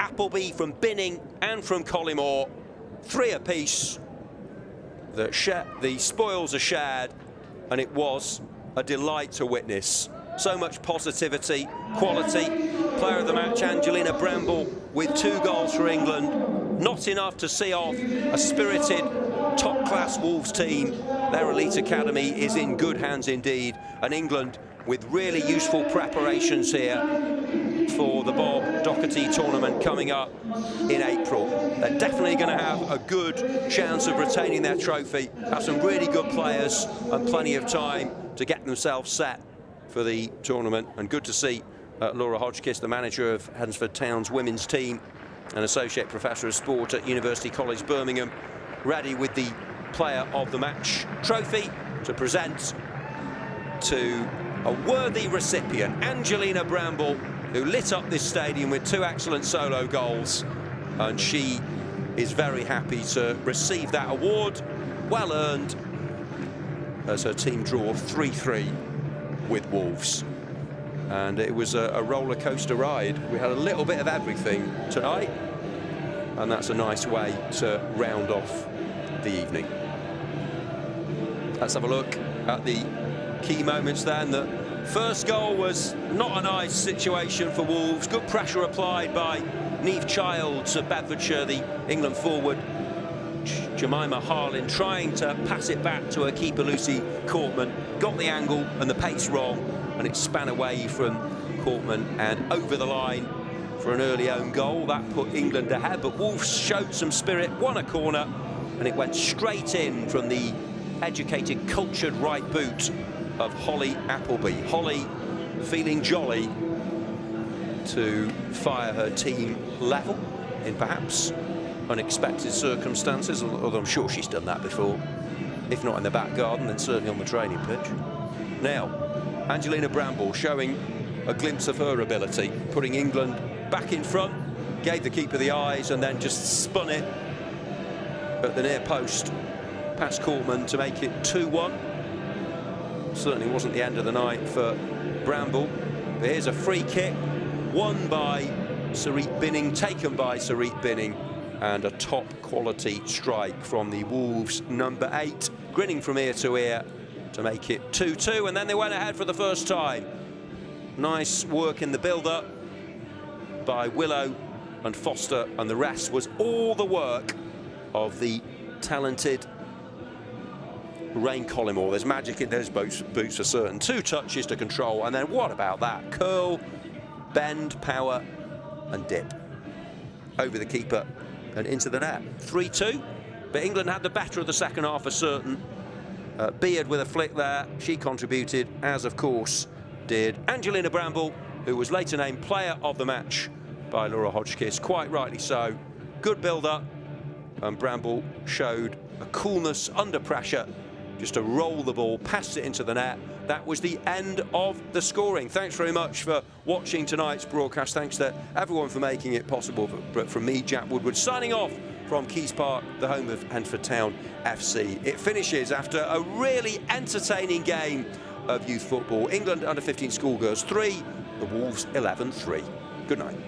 Appleby, from Binning and from Collymore. 3 apiece. The spoils are shared, and it was a delight to witness. So much positivity, quality. Player of the match, Angelina Bramble, with 2 goals for England. Not enough to see off a spirited, top-class Wolves team. Their elite academy is in good hands indeed, and England with really useful preparations here for the Bob Doherty tournament coming up in April. They're definitely going to have a good chance of retaining their trophy, have some really good players and plenty of time to get themselves set for the tournament. And good to see Laura Hodgkiss, the manager of Hednesford Town's women's team and Associate Professor of Sport at University College Birmingham, ready with the Player of the Match trophy to present to a worthy recipient, Angelina Bramble, who lit up this stadium with 2 excellent solo goals, and she is very happy to receive that award, well earned, as her team draw 3-3 with Wolves. And it was a roller coaster ride. We had a little bit of everything tonight, and that's a nice way to round off the evening. Let's have a look at the key moments then. The first goal was not a nice situation for Wolves. Good pressure applied by Niamh Childs of Bedfordshire, the England forward. Jemima Harlin trying to pass it back to her keeper Lucy Courtman. Got the angle and the pace wrong, and it span away from Courtman and over the line for an early own goal. That put England ahead, but Wolves showed some spirit, won a corner, and it went straight in from the educated, cultured right boot of Holly Appleby. Holly feeling jolly to fire her team level in perhaps unexpected circumstances, although I'm sure she's done that before. If not in the back garden, then certainly on the training pitch. Now, Angelina Bramble showing a glimpse of her ability, putting England back in front, gave the keeper the eyes and then just spun it at the near post past Courtman to make it 2-1. Certainly wasn't the end of the night for Bramble. But here's a free kick, won by Sarit Binning, taken by Sarit Binning, and a top quality strike from the Wolves number 8, grinning from ear to ear to make it 2-2, and then they went ahead for the first time. Nice work in the build-up by Willow and Foster, and the rest was all the work of the talented Rain Collymore. There's magic in those boots for certain. 2 touches to control, and then what about that? Curl, bend, power, and dip. Over the keeper and into the net. 3-2, but England had the better of the second half for certain. Beard with a flick there. She contributed, as of course did Angelina Bramble, who was later named Player of the Match by Laura Hodgkiss. Quite rightly so. Good build-up, and Bramble showed a coolness under pressure, just to roll the ball, pass it into the net. That was the end of the scoring. Thanks very much for watching tonight's broadcast. Thanks to everyone for making it possible. But from me, Jack Woodward, signing off from Keys Park, the home of Hednesford Town FC. It finishes after a really entertaining game of youth football. England under 15 Schoolgirls 3, the Wolves 11-3. Good night.